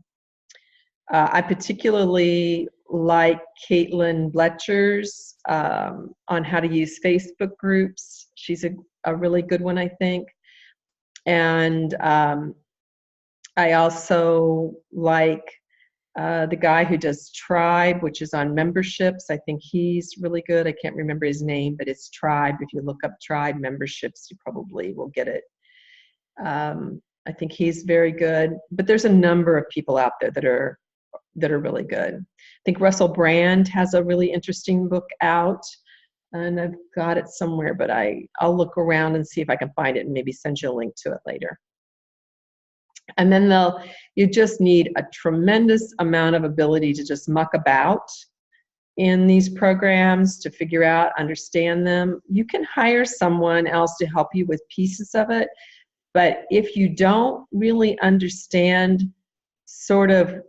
I particularly like Caitlin Bletcher's on how to use Facebook groups. She's a really good one, I think. And I also like the guy who does Tribe, which is on memberships. I think he's really good. I can't remember his name, but it's Tribe. If you look up Tribe memberships, you probably will get it. I think he's very good. But there's a number of people out there that are really good. I think Russell Brand has a really interesting book out, and I've got it somewhere, but I'll look around and see if I can find it and maybe send you a link to it later. And then you just need a tremendous amount of ability to just muck about in these programs, to figure out, understand them. You can hire someone else to help you with pieces of it, but if you don't really understand sort of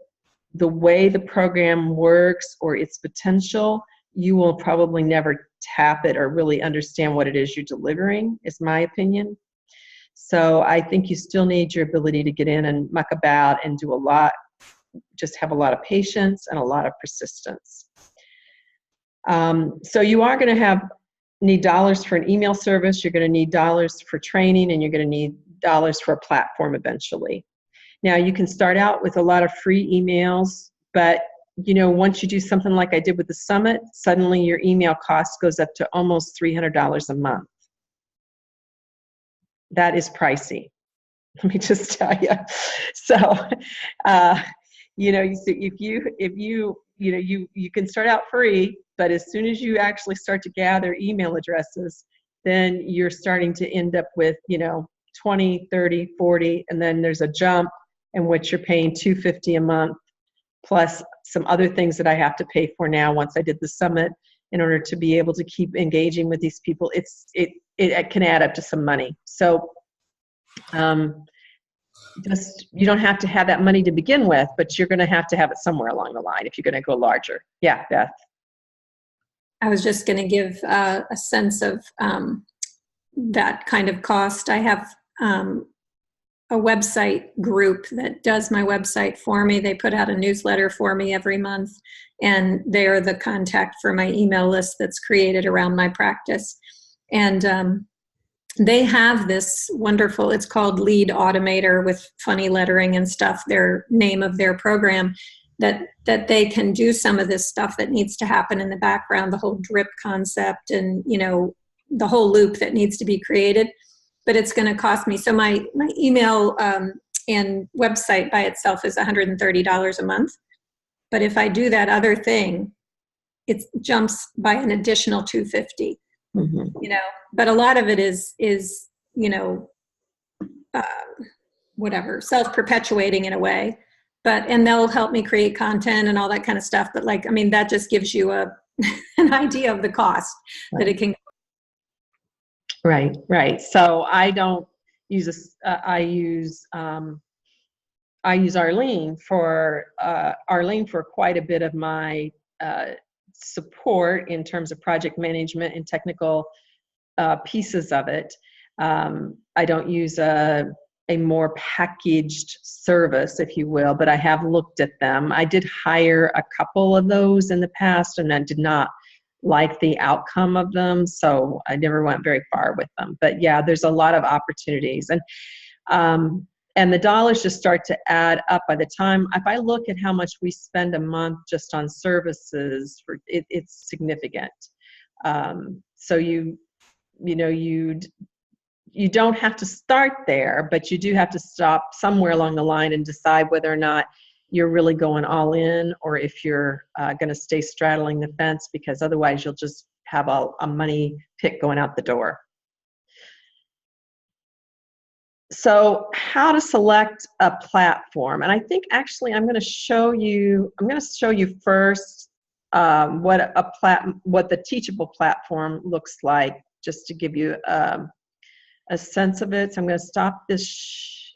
the way the program works or its potential, you will probably never tap it or really understand what it is you're delivering, is my opinion. So I think you still need your ability to get in and muck about and do a lot, just have a lot of patience and a lot of persistence. So you are going to need dollars for an email service, you're going to need dollars for training, and you're going to need dollars for a platform eventually. Now you can start out with a lot of free emails, but once you do something like I did with the summit, suddenly your email cost goes up to almost $300 a month. That is pricey, let me just tell you. So, you can start out free, but as soon as you actually start to gather email addresses, then you're starting to end up with, 20, 30, 40, and then there's a jump in which you're paying $250 a month, plus some other things that I have to pay for now once I did the summit in order to be able to keep engaging with these people. It can add up to some money. So you don't have to have that money to begin with, but you're going to have it somewhere along the line if you're going to go larger. Yeah, Beth. I was just going to give a sense of that kind of cost. I have a website group that does my website for me. They put out a newsletter for me every month, and they're the contact for my email list that's created around my practice. And they have this wonderful, it's called Lead Automator with funny lettering and stuff, their name of their program, that they can do some of this stuff that needs to happen in the background, the whole drip concept and, the whole loop that needs to be created. But it's going to cost me. So my email and website by itself is $130 a month. But if I do that other thing, it jumps by an additional $250. Mm-hmm. But a lot of it is whatever, self-perpetuating in a way. And they'll help me create content and all that kind of stuff. But that just gives you an idea of the cost that it can. Right, right. So I don't use I use Arlene for quite a bit of my support in terms of project management and technical pieces of it. I don't use a more packaged service, if you will, but I have looked at them. I did hire a couple of those in the past, and I did not like the outcome of them, so I never went very far with them. But yeah, there's a lot of opportunities, and the dollars just start to add up by the time, if I look at how much we spend a month just on services, it's significant. So you don't have to start there, but you do have to stop somewhere along the line and decide whether or not you're really going all in, or if you're going to stay straddling the fence, because otherwise you'll just have a money pit going out the door. So how to select a platform. And I think actually I'm going to show you first what the Teachable platform looks like, just to give you a sense of it. So I'm going to stop this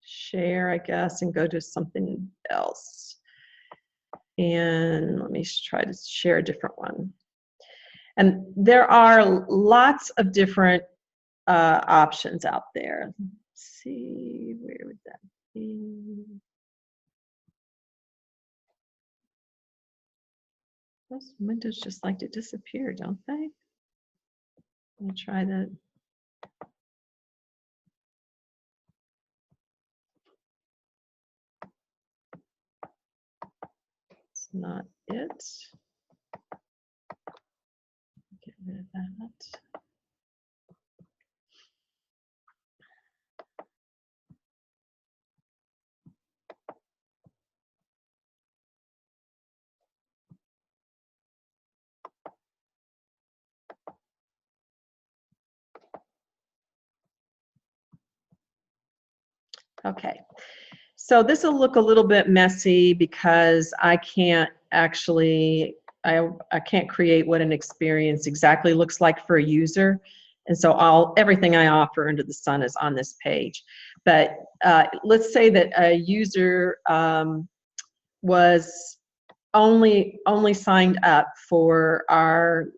share, I guess, and go to something else. And let me try to share a different one. And there are lots of different options out there. Let's see, where would that be? Those windows just like to disappear, don't they? Let me try that. It's not it. Get rid of that. Okay, so this will look a little bit messy because I can't actually, I can't create what an experience exactly looks like for a user. And so everything I offer under the sun is on this page. But let's say that a user was only signed up for our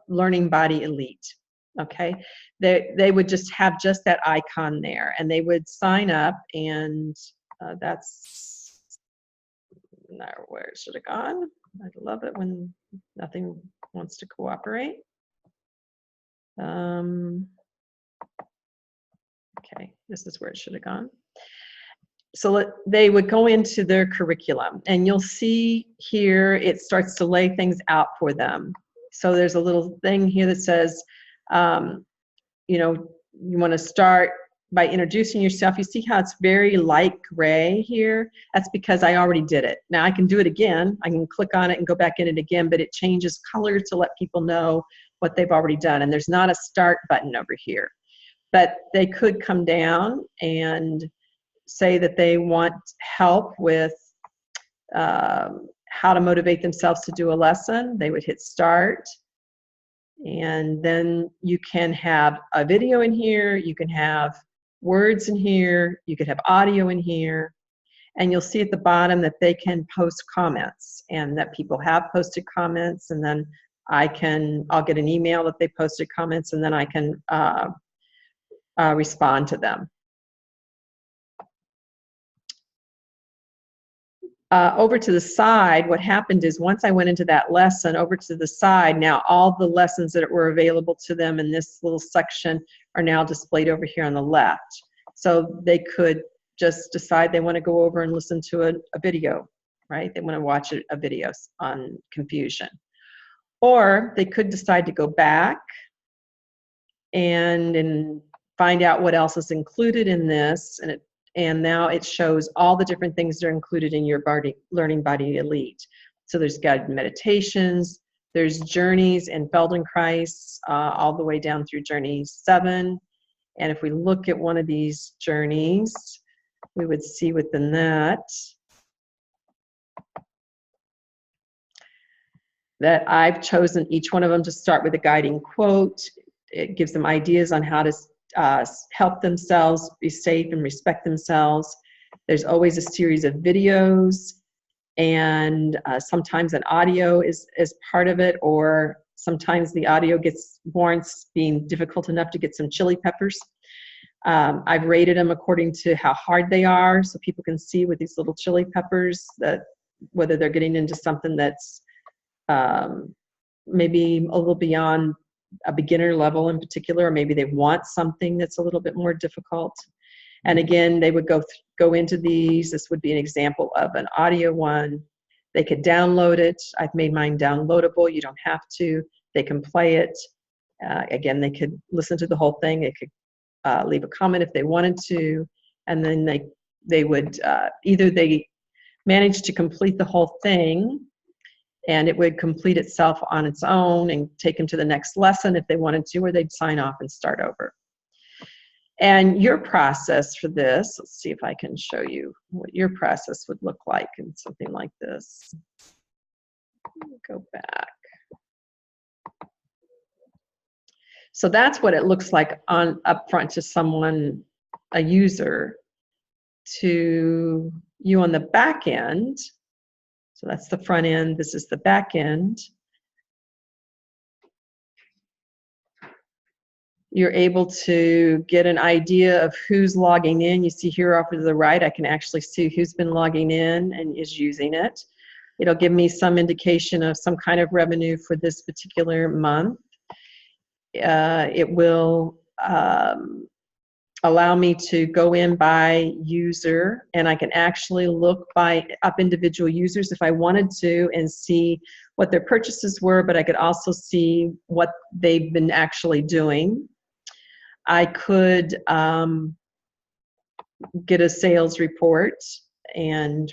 Learning Body Elite. Okay, they would just have just that icon there, and they would sign up, and that's not where it should have gone. I love it when nothing wants to cooperate. Okay, this is where it should have gone. So they would go into their curriculum, and you'll see here it starts to lay things out for them. So there's a little thing here that says, you want to start by introducing yourself. You see how it's very light gray here? That's because I already did it. Now I can do it again. I can click on it and go back in it again, but it changes color to let people know what they've already done. And there's not a start button over here. But they could come down and say that they want help with how to motivate themselves to do a lesson. They would hit start. And then you can have a video in here, you can have words in here, you could have audio in here, and you'll see at the bottom that they can post comments, and that people have posted comments, and then I'll get an email that they posted comments, and then I can respond to them. Over to the side, what happened is once I went into that lesson, over to the side, now all the lessons that were available to them in this little section are now displayed over here on the left. So they could just decide they want to go over and listen to a video, right? They want to watch a video on confusion. Or they could decide to go back and find out what else is included in this, and now it shows all the different things that are included in your Learning Body Elite. So there's guided meditations, there's journeys in Feldenkrais, all the way down through journey 7. And if we look at one of these journeys, we would see within that I've chosen each one of them to start with a guiding quote. it gives them ideas on how to help themselves, be safe, and respect themselves. There's always a series of videos, and sometimes an audio is part of it, or sometimes the audio warrants being difficult enough to get some chili peppers. I've rated them according to how hard they are, so people can see with these little chili peppers that whether they're getting into something that's maybe a little beyond a beginner level in particular, or maybe they want something that's a little bit more difficult. And again, they would go into these. This would be an example of an audio one. They could download it. I've made mine downloadable. You don't have to. They can play it. Again, they could listen to the whole thing. They could leave a comment if they wanted to. And then they would either they manage to complete the whole thing, and it would complete itself on its own and take them to the next lesson if they wanted to, or they'd sign off and start over. And your process for this, let's see if I can show you what your process would look like in something like this. Go back. So that's what it looks like up front to someone, a user. To you on the back end, so that's the front end, this is the back end. You're able to get an idea of who's logging in. You see here off to the right, I can actually see who's been logging in and is using it. It'll give me some indication of some kind of revenue for this particular month. It will allow me to go in by user, and I can actually look up individual users if I wanted to and see what their purchases were, but I could also see what they've been actually doing. I could get a sales report and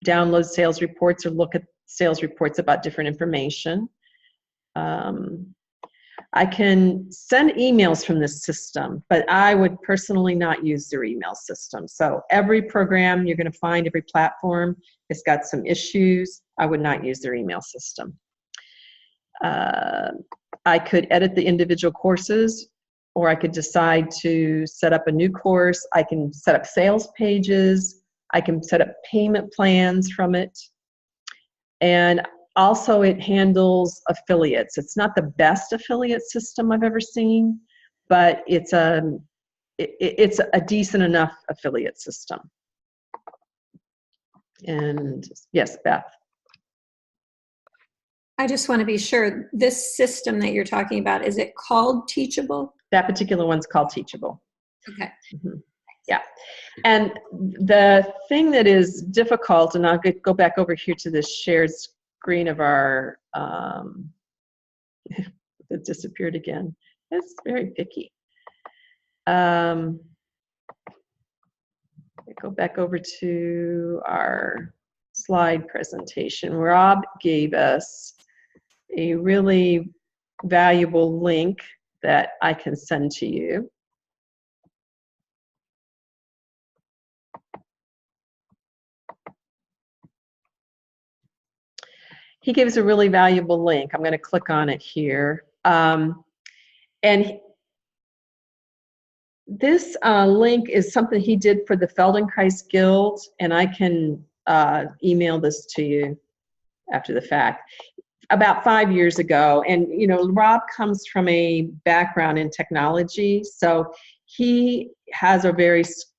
download sales reports or look at sales reports about different information. I can send emails from this system, but I would personally not use their email system. So every program you're going to find, every platform, it's got some issues. I would not use their email system. I could edit the individual courses, or I could decide to set up a new course. I can set up sales pages. I can set up payment plans from it. And also, it handles affiliates. It's not the best affiliate system I've ever seen, but it's a decent enough affiliate system. And yes, Beth. I just want to be sure, this system that you're talking about, is it called Teachable? That particular one's called Teachable. Okay. Mm-hmm. Yeah. And the thing that is difficult, and I'll go back over here to this shared screen of our, it disappeared again. It's very picky. Go back over to our slide presentation. Rob gave us a really valuable link that I can send to you. He gives a really valuable link. I'm going to click on it here. And this link is something he did for the Feldenkrais Guild, and I can email this to you after the fact. About 5 years ago, and you know, Rob comes from a background in technology, so he has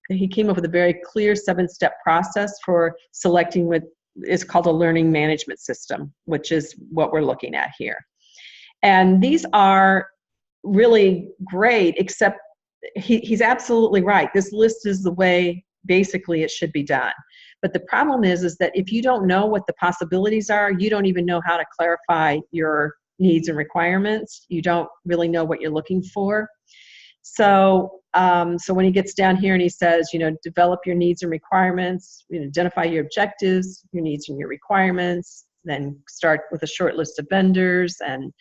he came up with a very clear 7-step process for selecting what is called a learning management system, which is what we're looking at here. And these are really great, except he's absolutely right. This list is the way basically it should be done. But the problem is that if you don't know what the possibilities are, you don't even know how to clarify your needs and requirements. You don't really know what you're looking for. So, so when he gets down here and he says, you know, develop your needs and requirements, you know, identify your objectives, your needs and your requirements, then start with a short list of vendors and,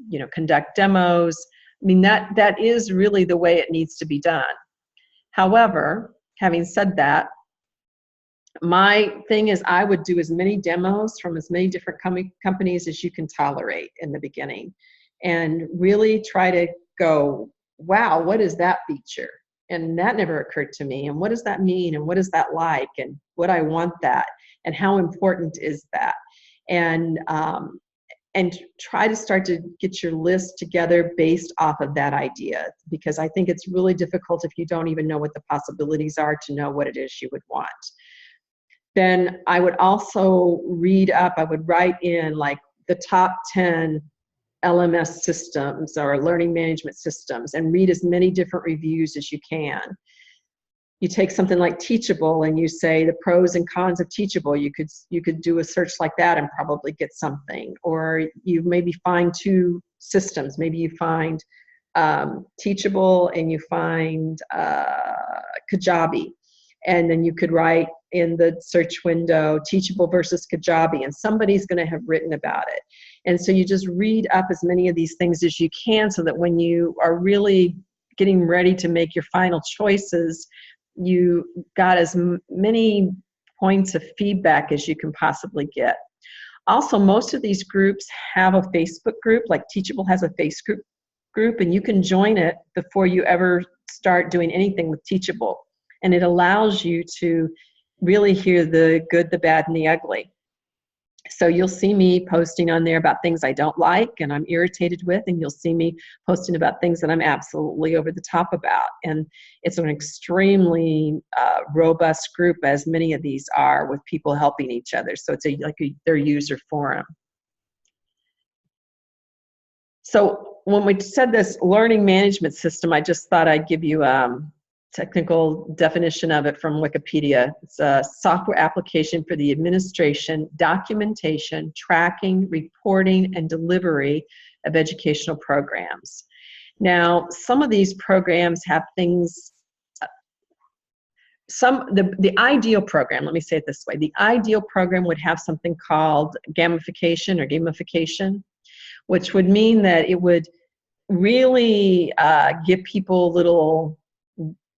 you know, conduct demos. I mean, that is really the way it needs to be done. However, having said that, my thing is I would do as many demos from as many different companies as you can tolerate in the beginning. and really try to go, wow, what is that feature? And that never occurred to me. And what does that mean? And what is that like? And would I want that? And how important is that? And try to start to get your list together based off of that idea, because I think it's really difficult if you don't even know what the possibilities are to know what it is you would want. Then I would also read up, I would write in like the top 10 LMS systems or learning management systems and read as many different reviews as you can. You take something like Teachable and you say the pros and cons of Teachable. You could do a search like that and probably get something. Or you maybe find two systems. Maybe you find Teachable and you find Kajabi. And then you could write in the search window, Teachable versus Kajabi, and somebody's going to have written about it. And so you just read up as many of these things as you can so that when you are really getting ready to make your final choices, you got as many points of feedback as you can possibly get. Also, most of these groups have a Facebook group, like Teachable has a Facebook group, and you can join it before you ever start doing anything with Teachable. And it allows you to really hear the good, the bad, and the ugly. So you'll see me posting on there about things I don't like and I'm irritated with, and you'll see me posting about things that I'm absolutely over the top about. And it's an extremely robust group, as many of these are, with people helping each other. So it's their user forum. So when we said this learning management system, I just thought I'd give you technical definition of it from Wikipedia. It's a software application for the administration, documentation, tracking, reporting, and delivery of educational programs. Now, some of these programs have things, the ideal program, let me say it this way, the ideal program would have something called gamification, which would mean that it would really give people little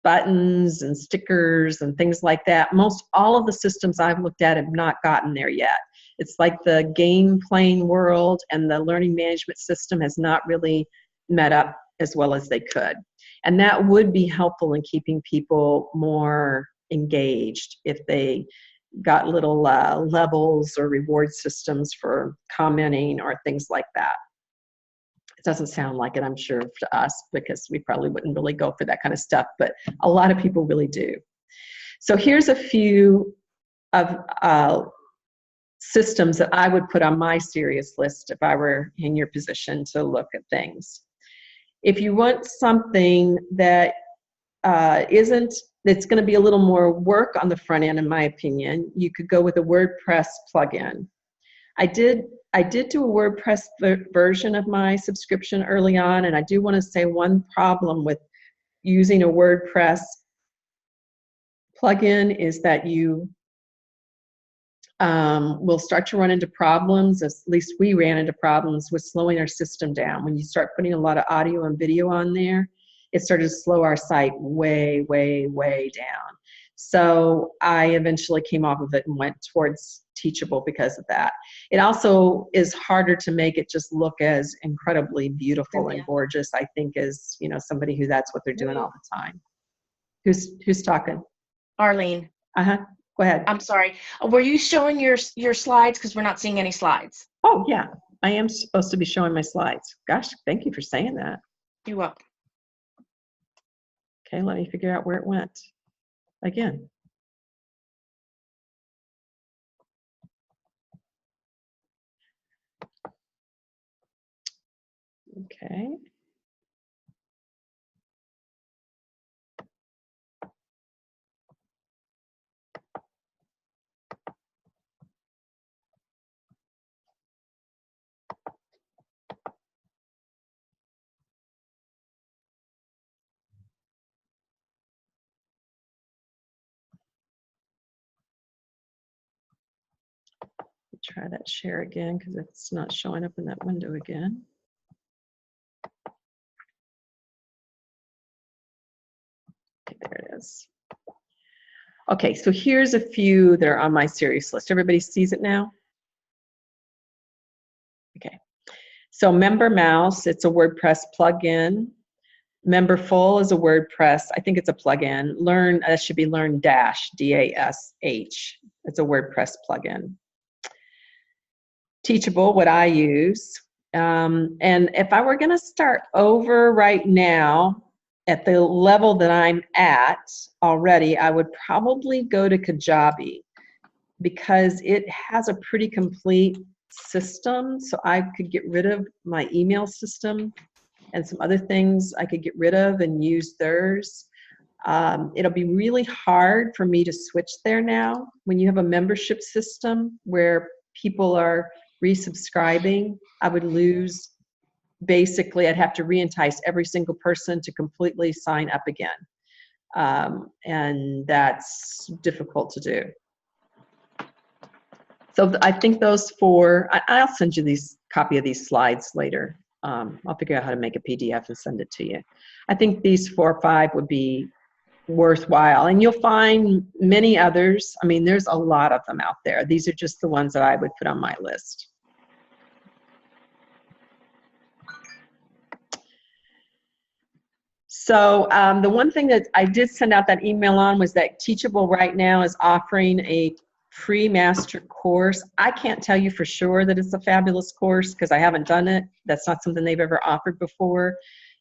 buttons and stickers and things like that. Most all of the systems I've looked at have not gotten there yet. It's like the game playing world and the learning management system has not really met up as well as they could. And that would be helpful in keeping people more engaged if they got little levels or reward systems for commenting or things like that. It doesn't sound like it, I'm sure, to us, because we probably wouldn't really go for that kind of stuff, but a lot of people really do. So here's a few of systems that I would put on my serious list if I were in your position to look at things. If you want something that that's going to be a little more work on the front end, in my opinion, you could go with a WordPress plugin. I did do a WordPress version of my subscription early on, and I do want to say one problem with using a WordPress plugin is that you will start to run into problems, at least we ran into problems with slowing our system down. When you start putting a lot of audio and video on there, it started to slow our site way, way, way down. So I eventually came off of it and went towards Teachable because of that. It also is harder to make it just look as incredibly beautiful and gorgeous, I think, as, you know, somebody who that's what they're doing all the time. Who's talking? Arlene. Go ahead. I'm sorry. Were you showing your slides? Because we're not seeing any slides. Oh, yeah. I am supposed to be showing my slides. Gosh, thank you for saying that. You're welcome. Okay, let me figure out where it went again. Okay. Try that share again because it's not showing up in that window again. Okay, there it is. Okay, so here's a few that are on my serious list. Everybody sees it now? Okay. So Member Mouse, it's a WordPress plugin. Memberful is a WordPress. I think it's a plugin. Learn, that should be Learn Dash, D-A-S-H. It's a WordPress plugin. Teachable, what I use. And if I were going to start over right now at the level that I'm at already, I would probably go to Kajabi because it has a pretty complete system. So I could get rid of my email system and some other things I could get rid of and use theirs. It'll be really hard for me to switch there now. When you have a membership system where people are resubscribing, I would lose, basically I'd have to re-entice every single person to completely sign up again. And that's difficult to do. So I think those four, I'll send you these copy of these slides later. I'll figure out how to make a PDF and send it to you. I think these 4 or 5 would be worthwhile, and you'll find many others. I mean, there's a lot of them out there. These are just the ones that I would put on my list. So the one thing that I did send out that email on was that Teachable right now is offering a free master course. I can't tell you for sure that it's a fabulous course because I haven't done it. That's not something they've ever offered before.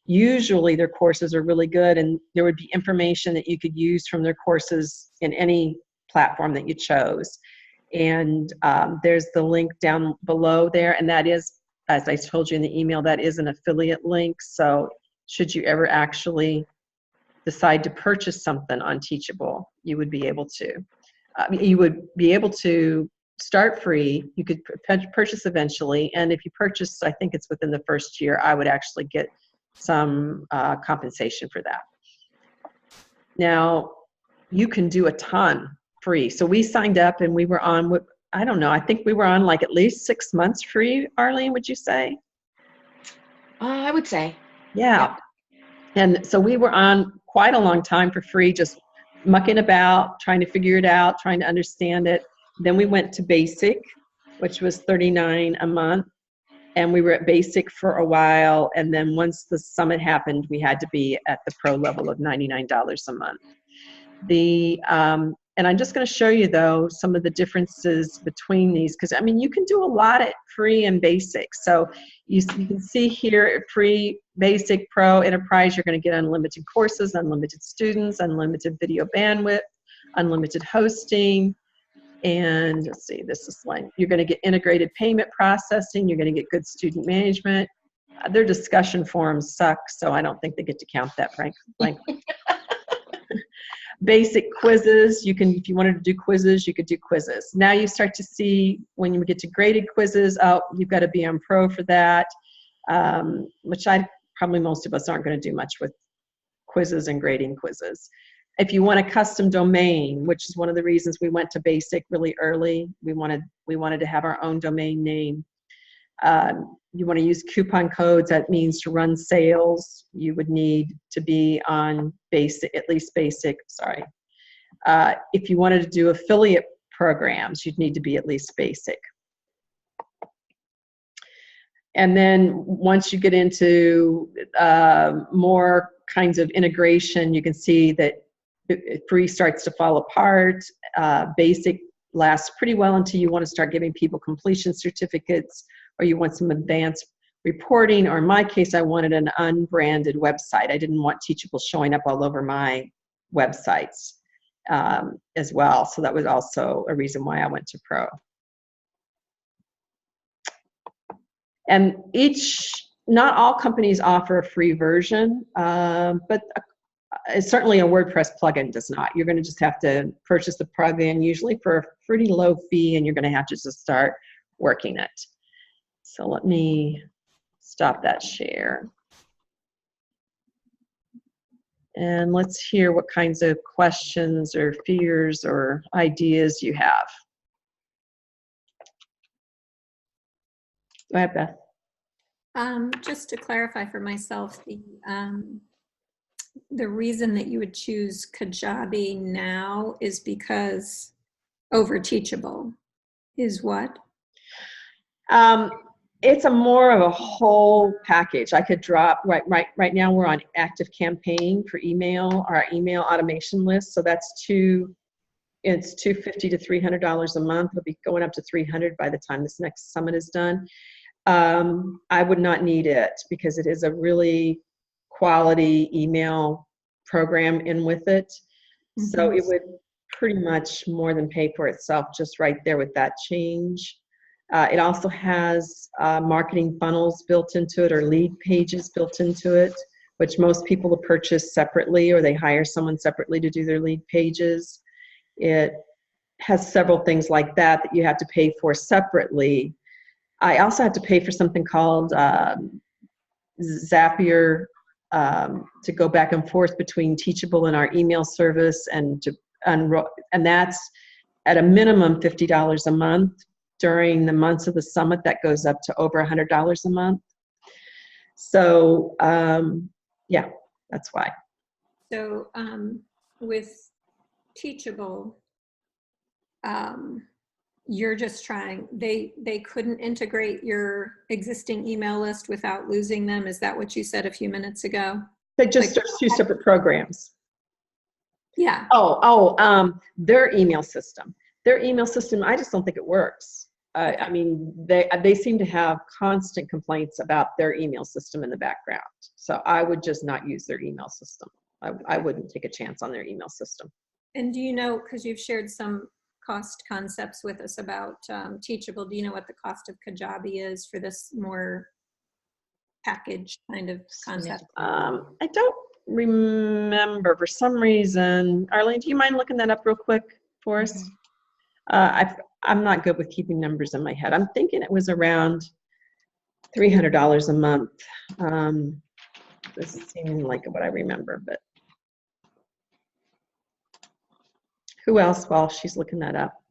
Usually their courses are really good, and there would be information that you could use from their courses in any platform that you chose. And there's the link down below there, and that is, as I told you in the email, that is an affiliate link. So should you ever actually decide to purchase something on Teachable, you would be able to. You would be able to start free. You could purchase eventually, and if you purchase, I think it's within the first year, I would actually get some compensation for that. Now, you can do a ton free. So we signed up and we were on, I don't know, I think we were on like at least 6 months free, Arlene, would you say? I would say. Yeah. And so we were on quite a long time for free, just mucking about, trying to figure it out, trying to understand it. Then we went to basic, which was $39 a month. And we were at basic for a while. And then once the summit happened, we had to be at the pro level of $99 a month. And I'm just going to show you, though, some of the differences between these, because, I mean, you can do a lot at free and basic. So you can see here at free, basic, pro, enterprise, you're going to get unlimited courses, unlimited students, unlimited video bandwidth, unlimited hosting. And let's see, this is like, you're going to get integrated payment processing, you're going to get good student management. Their discussion forums suck, so I don't think they get to count that, frankly. Basic quizzes, you can, if you wanted to do quizzes, you could do quizzes. Now you start to see when you get to graded quizzes, oh, you've got to be on pro for that, which probably most of us aren't going to do much with quizzes and grading quizzes. If you want a custom domain, which is one of the reasons we went to basic really early, we wanted to have our own domain name. You want to use coupon codes, that means to run sales, you would need to be on basic, at least basic, sorry. If you wanted to do affiliate programs, you'd need to be at least basic. And then once you get into more kinds of integration, you can see that free starts to fall apart. Basic lasts pretty well until you want to start giving people completion certificates, or you want some advanced reporting, or in my case, I wanted an unbranded website. I didn't want Teachable showing up all over my websites as well. So that was also a reason why I went to Pro. And not all companies offer a free version, but certainly a WordPress plugin does not. You're going to just have to purchase the plugin, usually for a pretty low fee, and you're going to have to just start working it. So let me stop that share. And let's hear what kinds of questions or fears or ideas you have. Go ahead, Beth. Just to clarify for myself, the reason that you would choose Kajabi now is because over Teachable is what? It's a more of a whole package. I could drop right now we're on active campaign for email, our email automation list. So it's $250 to $300 a month. It'll be going up to $300 by the time this next summit is done. I would not need it because it is a really quality email program in with it. So it would pretty much more than pay for itself just right there with that change. It also has marketing funnels built into it or lead pages built into it, which most people will purchase separately or they hire someone separately to do their lead pages. It has several things like that you have to pay for separately. I also have to pay for something called Zapier to go back and forth between Teachable and our email service and that's at a minimum $50 a month. During the months of the summit, that goes up to over $100 a month. So yeah, that's why. So with Teachable, you're just trying, they couldn't integrate your existing email list without losing them. Is that what you said a few minutes ago? They just are two separate programs. Yeah. Their email system. I just don't think it works. I mean, they seem to have constant complaints about their email system in the background. So I would just not use their email system. I wouldn't take a chance on their email system. And do you know, because you've shared some cost concepts with us about Teachable, do you know what the cost of Kajabi is for this more package kind of concept? I don't remember for some reason. Arlene, do you mind looking that up real quick for us? I'm not good with keeping numbers in my head. I'm thinking it was around $300 a month. This is seeming like what I remember, but who else, while she's looking that up,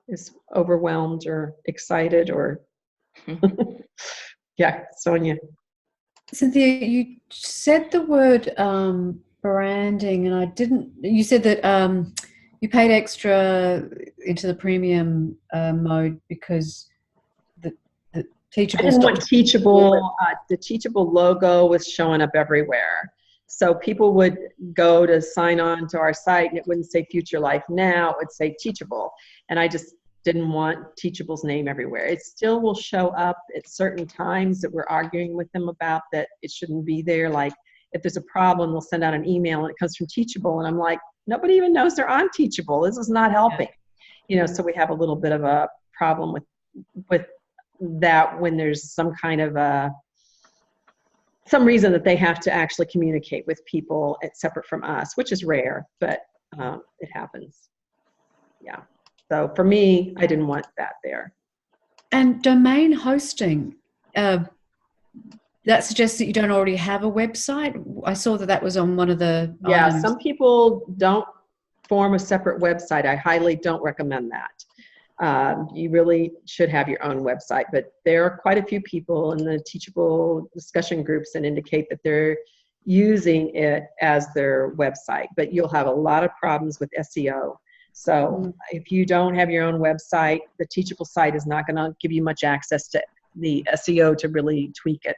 is overwhelmed or excited or yeah, Sonia. Cynthia, you said the word branding, and I didn't. You said that you paid extra into the premium mode because the Teachable. I didn't want Teachable. The Teachable logo was showing up everywhere, so people would go to sign on to our site, and it wouldn't say Future Life Now; it would say Teachable, and I just didn't want Teachable's name everywhere. It still will show up at certain times that we're arguing with them about that it shouldn't be there. Like if there's a problem, they'll send out an email and it comes from Teachable. And I'm like, nobody even knows they're on Teachable. This is not helping. You know, so we have a little bit of a problem with that when there's some kind of some reason that they have to actually communicate with people separate from us, which is rare, but it happens. Yeah. So for me, I didn't want that there. And domain hosting, that suggests that you don't already have a website. I saw that was on one of the items. Some people don't form a separate website. I highly don't recommend that. You really should have your own website, but there are quite a few people in the Teachable discussion groups that indicate that they're using it as their website, but you'll have a lot of problems with SEO. So if you don't have your own website, the Teachable site is not going to give you much access to the SEO to really tweak it.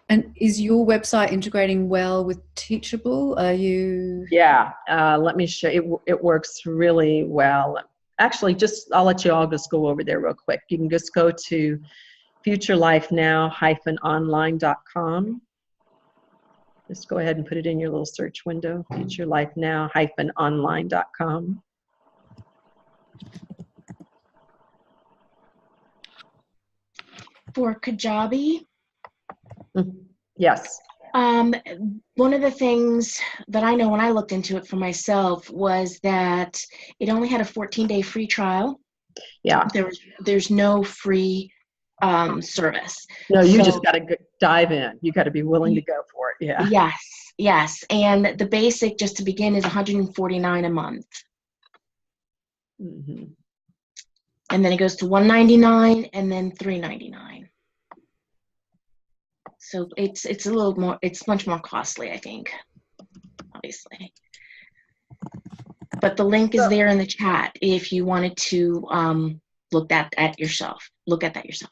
And is your website integrating well with Teachable? Are you? Yeah, let me show you. It works really well. Actually, I'll let you all just go over there real quick. You can just go to futurelifenow-online.com. Just go ahead and put it in your little search window, futurelifenow-online.com. For Kajabi? Yes. One of the things that I know when I looked into it for myself was that it only had a 14-day free trial. Yeah. There's no free service. No, you just got to dive in. You got to be willing to go for it. Yeah. Yes. And the basic, just to begin, is $149 a month. Mm-hmm. And then it goes to $199 and then $399. So it's a little more, it's much more costly, I think, obviously. But the link is there in the chat if you wanted to look at yourself. Look at that yourself.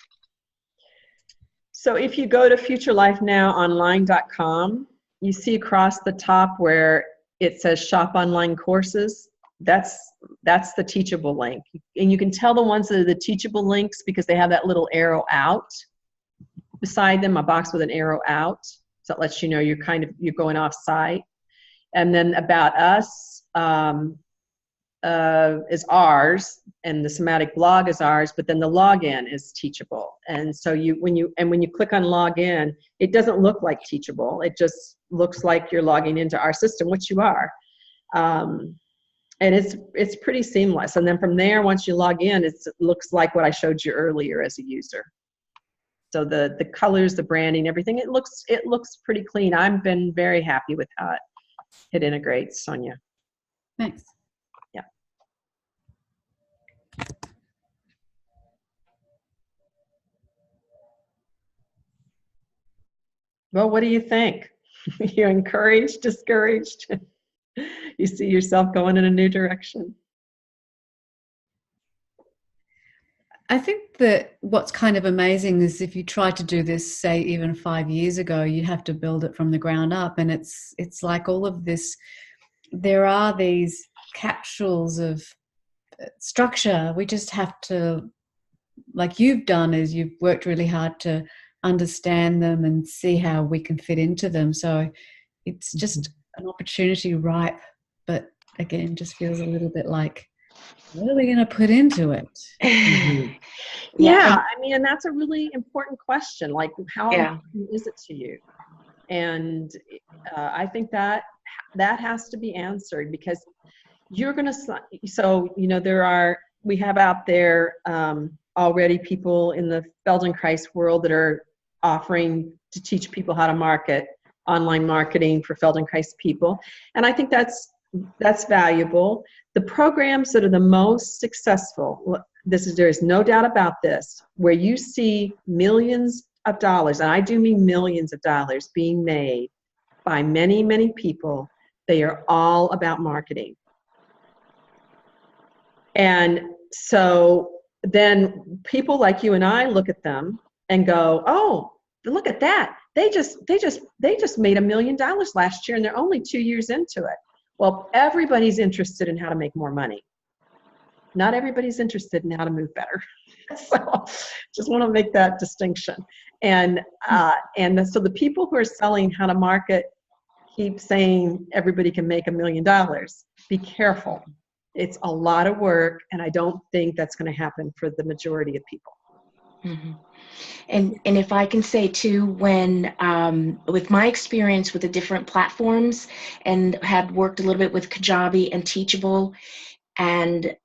So if you go to futurelifenownonline.com, you see across the top where it says shop online courses. That's the teachable link. And you can tell the ones that are the teachable links because they have that little arrow out beside them, a box with an arrow out. So it lets you know you're going off site. And then about us is ours, and the somatic blog is ours, but then the login is teachable. And so when you click on login, it doesn't look like teachable. It just looks like you're logging into our system, which you are. And it's pretty seamless. And then from there, once you log in, it looks like what I showed you earlier as a user. So the colors, the branding, everything, it looks pretty clean. I've been very happy with how it integrates, Sonia. Thanks. Yeah. Well, what do you think? You're encouraged, discouraged? You see yourself going in a new direction? I think that what's kind of amazing is if you try to do this, say, even 5 years ago, you have to build it from the ground up. And it's like all of this, there are these capsules of structure. We just have to, like you've done, is you've worked really hard to understand them and see how we can fit into them. So it's just an opportunity ripe, but again, just feels a little bit like, what are we going to put into it? Mm-hmm. Yeah, I mean, and that's a really important question. Like, how important is it to you? And I think that has to be answered, because you're going to, so, you know, we have out there already people in the Feldenkrais world that are offering to teach people how to market, online marketing for Feldenkrais people. And I think that's valuable. The programs that are the most successful, there is no doubt about this, where you see millions of dollars, and I do mean millions of dollars, being made by many, many people. They are all about marketing. And so then people like you and I look at them and go, oh, look at that. They just made $1 million last year, and they're only 2 years into it. Well, everybody's interested in how to make more money. Not everybody's interested in how to move better. So just want to make that distinction. And so the people who are selling how to market keep saying everybody can make $1 million. Be careful. It's a lot of work, and I don't think that's going to happen for the majority of people. Mm-hmm. And if I can say too, when with my experience with the different platforms, and had worked a little bit with Kajabi and Teachable, and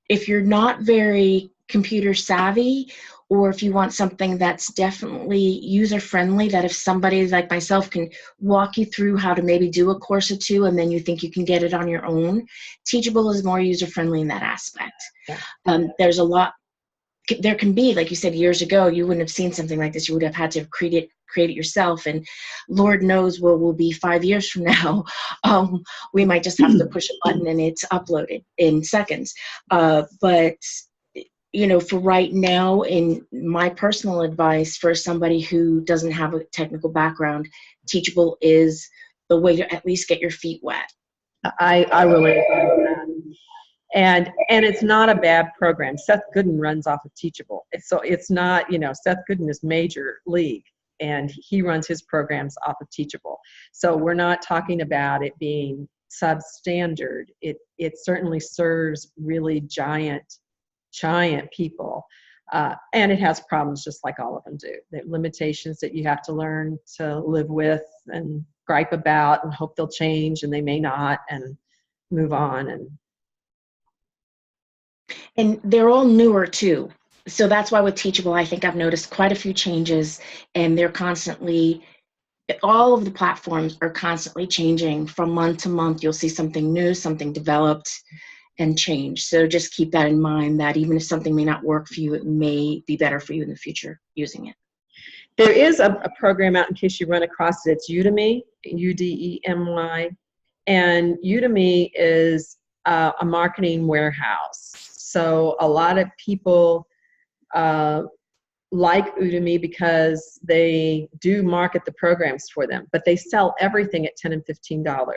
if you're not very computer savvy, or if you want something that's definitely user friendly, that if somebody like myself can walk you through how to maybe do a course or two, and then you think you can get it on your own, Teachable is more user friendly in that aspect. Yeah. There's a lot. There can be, like you said, years ago, you wouldn't have seen something like this. You would have had to create it yourself. And Lord knows where we'll be 5 years from now. We might just have to push a button and it's uploaded in seconds. But, you know, for right now, in my personal advice for somebody who doesn't have a technical background, Teachable is the way to at least get your feet wet. I really agree with that. And it's not a bad program. Seth Gooden runs off of Teachable. It's not, you know, Seth Gooden is major league, and he runs his programs off of Teachable. So we're not talking about it being substandard. It certainly serves really giant people. And it has problems just like all of them do. The limitations that you have to learn to live with and gripe about and hope they'll change, and they may not, and move on. And they're all newer too. So that's why with Teachable, I think I've noticed quite a few changes, and they're constantly, all of the platforms are constantly changing from month to month. You'll see something new, something developed and change. So just keep that in mind, that even if something may not work for you, it may be better for you in the future using it. There is a program out, in case you run across it. It's Udemy, Udemy. And Udemy is a marketing warehouse. So a lot of people like Udemy because they do market the programs for them, but they sell everything at $10 and $15.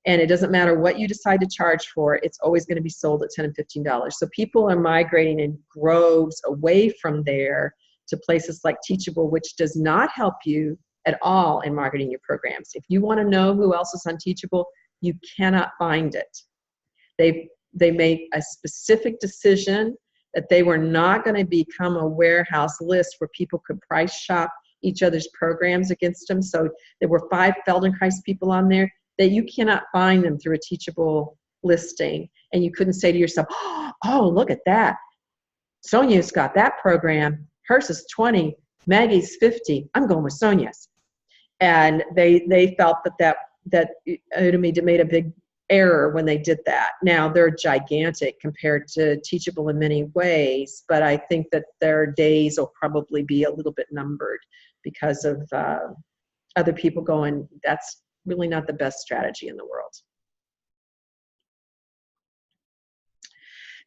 And it doesn't matter what you decide to charge for, it's always going to be sold at $10 and $15. So people are migrating in groves away from there to places like Teachable, which does not help you at all in marketing your programs. If you want to know who else is on Teachable, you cannot find it. They made a specific decision that they were not going to become a warehouse list where people could price shop each other's programs against them. So there were 5 Feldenkrais people on there that you cannot find them through a Teachable listing. And you couldn't say to yourself, oh, look at that. Sonia's got that program. Hers is 20. Maggie's 50. I'm going with Sonia's. And they felt that Udemy made a big error when they did that. Now they're gigantic compared to Teachable in many ways, but I think that their days will probably be a little bit numbered because of other people going, that's really not the best strategy in the world.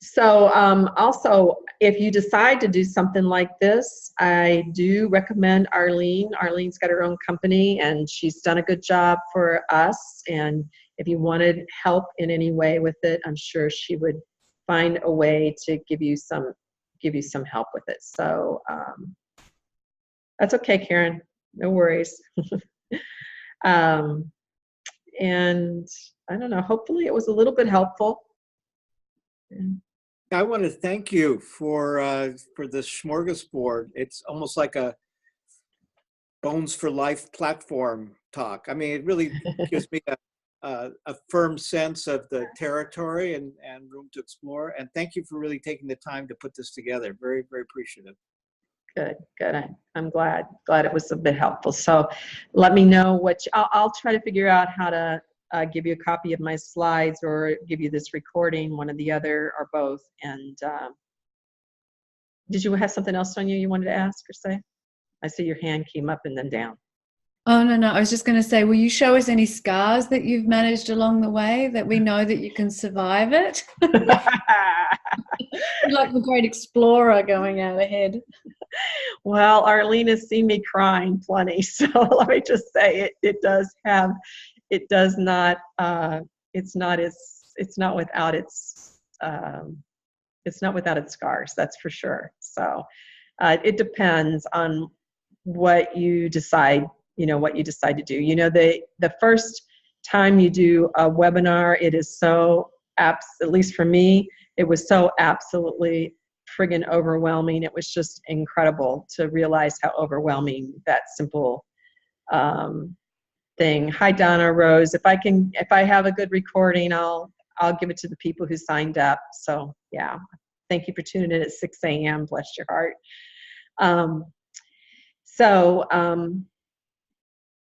So also, if you decide to do something like this, I do recommend Arlene. Arlene's got her own company and she's done a good job for us. And if you wanted help in any way with it, I'm sure she would find a way to give you some help with it. So that's okay, Karen. No worries. And I don't know, hopefully it was a little bit helpful. I want to thank you for this smorgasbord. It's almost like a Bones for Life platform talk. I mean, it really gives me a firm sense of the territory and room to explore. And thank you for really taking the time to put this together. Very, very appreciative. Good. I'm glad it was a bit helpful. So let me know I'll try to figure out how to give you a copy of my slides or give you this recording, one or the other or both. And did you have something else, Sonia, you wanted to ask or say? I see your hand came up and then down. Oh, no. I was just going to say, will you show us any scars that you've managed along the way that we know that you can survive it? Like the great explorer going out ahead. Well, Arlene has seen me crying plenty. So let me just say it's not without its scars, that's for sure. So it depends on what you decide to do. The first time you do a webinar, it is so at least for me, it was so absolutely friggin' overwhelming. It was just incredible to realize how overwhelming that simple thing. Hi, Donna Rose. If I have a good recording, I'll give it to the people who signed up. So yeah, thank you for tuning in at 6 a.m. Bless your heart.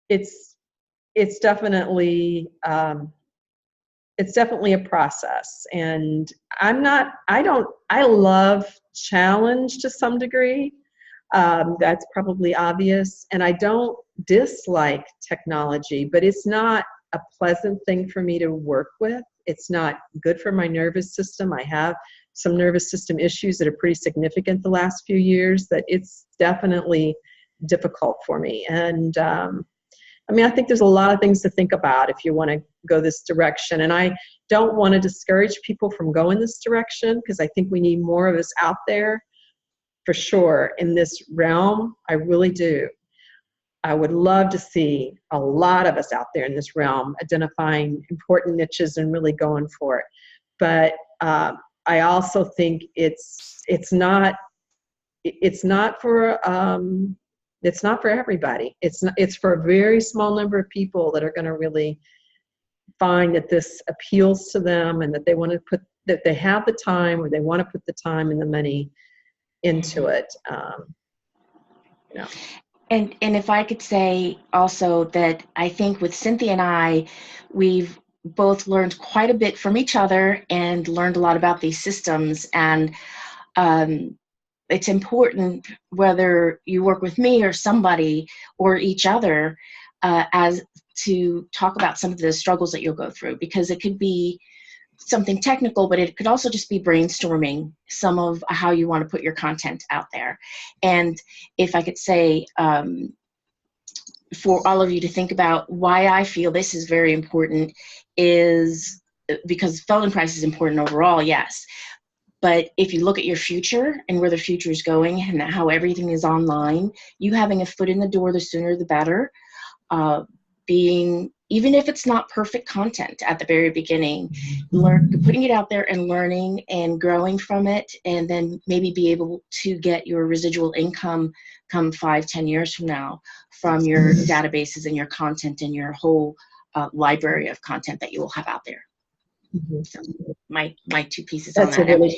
It's definitely a process, and I love challenge to some degree. That's probably obvious, and I don't dislike technology, but it's not a pleasant thing for me to work with. It's not good for my nervous system. I have some nervous system issues that are pretty significant the last few years, that it's definitely difficult for me. And I think there's a lot of things to think about if you want to go this direction. And I don't want to discourage people from going this direction, because I think we need more of us out there for sure in this realm. I really do. I would love to see a lot of us out there in this realm identifying important niches and really going for it. But I also think it's not for everybody. It's for a very small number of people that are going to really find that this appeals to them, and that that they have the time, or they want to put the time and the money into it. And if I could say also that I think with Cynthia and I, we've both learned quite a bit from each other and learned a lot about these systems. And it's important, whether you work with me or somebody or each other, as to talk about some of the struggles that you'll go through, because it could be something technical, but it could also just be brainstorming some of how you want to put your content out there. And if I could say, for all of you to think about why I feel this is very important, is because Feldenkrais is important overall, yes. But if you look at your future and where the future is going and how everything is online, you having a foot in the door, the sooner the better. Even if it's not perfect content at the very beginning, putting it out there and learning and growing from it, and then maybe be able to get your residual income come 5-10 years from now from your databases and your content and your whole library of content that you will have out there. So my 2 pieces on that. I wish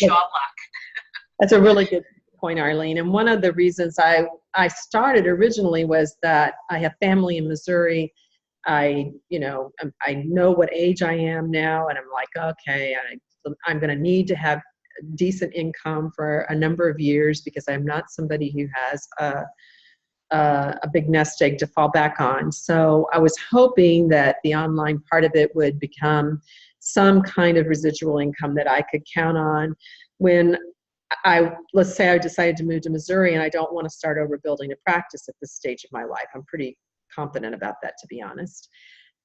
you all luck. That's a really good point, Arlene. And one of the reasons I started originally was that I have family in Missouri. I know what age I am now, and I'm like, okay, I'm going to need to have decent income for a number of years because I'm not somebody who has a big nest egg to fall back on. So I was hoping that the online part of it would become some kind of residual income that I could count on when let's say I decided to move to Missouri and I don't want to start over building a practice at this stage of my life. I'm pretty confident about that, to be honest.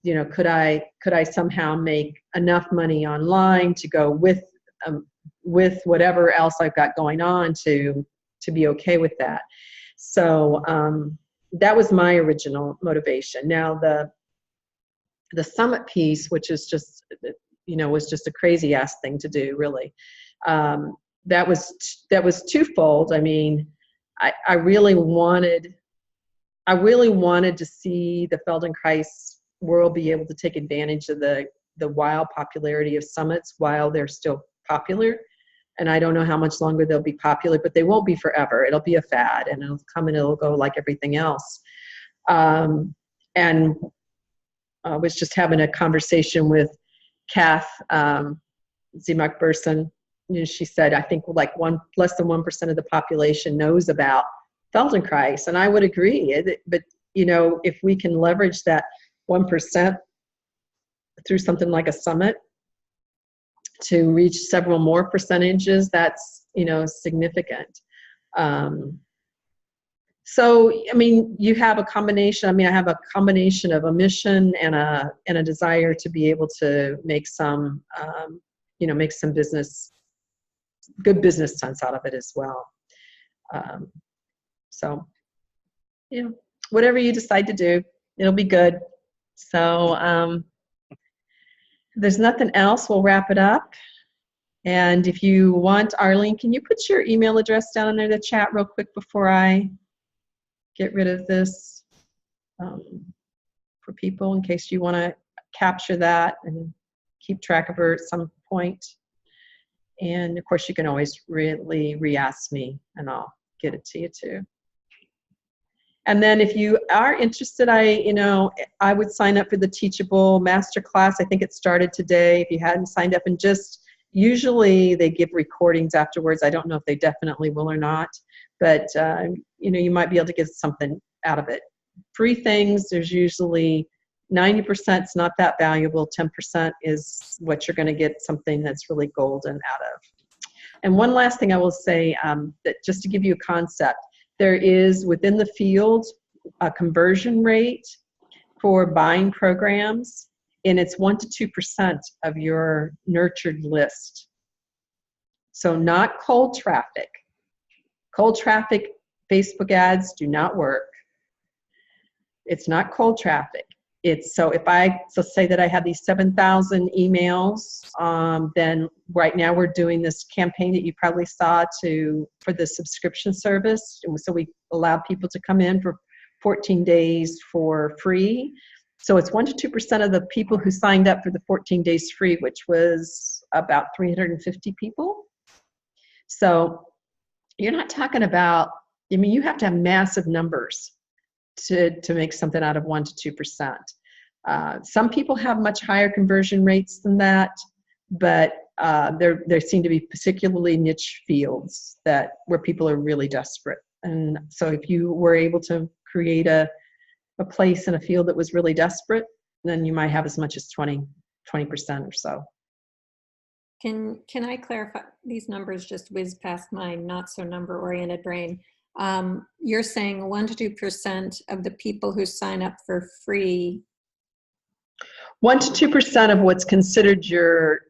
Could I somehow make enough money online to go with whatever else I've got going on to be okay with that? So that was my original motivation. Now the summit piece, which is just, was just a crazy ass thing to do, really. That was twofold. I mean, I really wanted to see the Feldenkrais world be able to take advantage of the wild popularity of summits while they're still popular. And I don't know how much longer they'll be popular, but they won't be forever. It'll be a fad, and it'll come and it'll go like everything else. And I was just having a conversation with Kath Zimak-Burson. She said, I think less than 1% of the population knows about Feldenkrais, and I would agree. But if we can leverage that 1% through something like a summit to reach several more percentages, that's significant. So I mean, you have a combination. I mean, I have a combination of a mission and a desire to be able to make some good business sense out of it as well. So, whatever you decide to do, it'll be good. So, if there's nothing else, we'll wrap it up. And if you want, Arlene, can you put your email address down in there to chat real quick before I get rid of this for people, in case you want to capture that and keep track of her at some point. And of course, you can always really re-ask me and I'll get it to you too. And then if you are interested, I would sign up for the Teachable Masterclass. I think it started today. If you hadn't signed up, and usually they give recordings afterwards. I don't know if they definitely will or not, but you might be able to get something out of it. Free things, there's usually 90% is not that valuable. 10% is what you're going to get something that's really golden out of. And one last thing I will say, that just to give you a concept, there is within the field a conversion rate for buying programs, and it's 1 to 2% of your nurtured list. So not cold traffic. Cold traffic Facebook ads do not work. It's not cold traffic. So say that I have these 7,000 emails, then right now we're doing this campaign that you probably saw for the subscription service. So we allow people to come in for 14 days for free. So it's 1 to 2% of the people who signed up for the 14 days free, which was about 350 people. So you're not talking about, you have to have massive numbers to make something out of 1 to 2%. Some people have much higher conversion rates than that, but there seem to be particularly niche fields where people are really desperate. And so if you were able to create a place in a field that was really desperate, then you might have as much as 20% or so. Can I clarify? These numbers just whiz past my not so number oriented brain. You're saying 1 to 2% of the people who sign up for free. 1 to 2% of what's considered your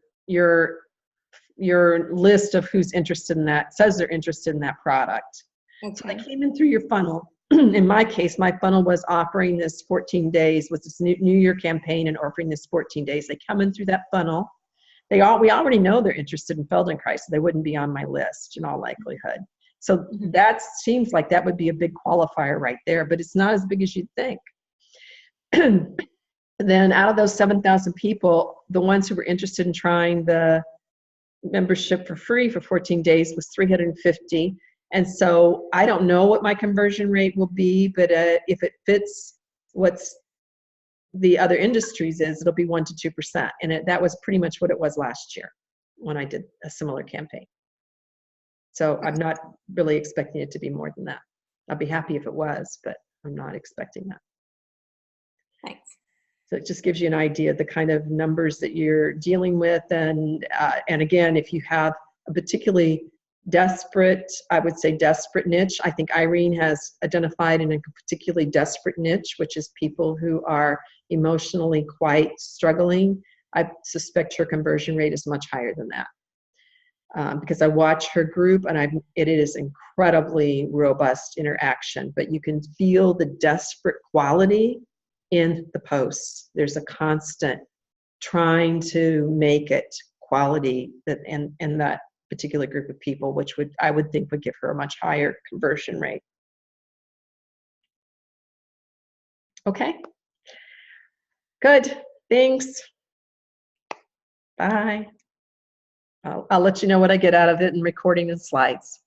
list of who's interested in that, says they're interested in that product. Okay. So they came in through your funnel. In my case, my funnel was offering this 14 days with this new year campaign and offering this 14 days. They come in through that funnel. We already know they're interested in Feldenkrais, so they wouldn't be on my list in all likelihood. So that seems like that would be a big qualifier right there, but it's not as big as you'd think. Then out of those 7,000 people, the ones who were interested in trying the membership for free for 14 days was 350. And so I don't know what my conversion rate will be, but if it fits what's the other industries is, it'll be 1 to 2%. And that was pretty much what it was last year when I did a similar campaign. So I'm not really expecting it to be more than that. I'd be happy if it was, but I'm not expecting that. Thanks. So it just gives you an idea of the kind of numbers that you're dealing with. And again, if you have a particularly desperate, I would say desperate niche, I think Irene has identified in a particularly desperate niche, which is people who are emotionally quite struggling. I suspect her conversion rate is much higher than that. Because I watch her group and it is incredibly robust interaction, but you can feel the desperate quality in the posts. There's a constant trying to make it quality in that particular group of people, which I would think would give her a much higher conversion rate. Okay. Good. Thanks. Bye. I'll let you know what I get out of it in recording and slides.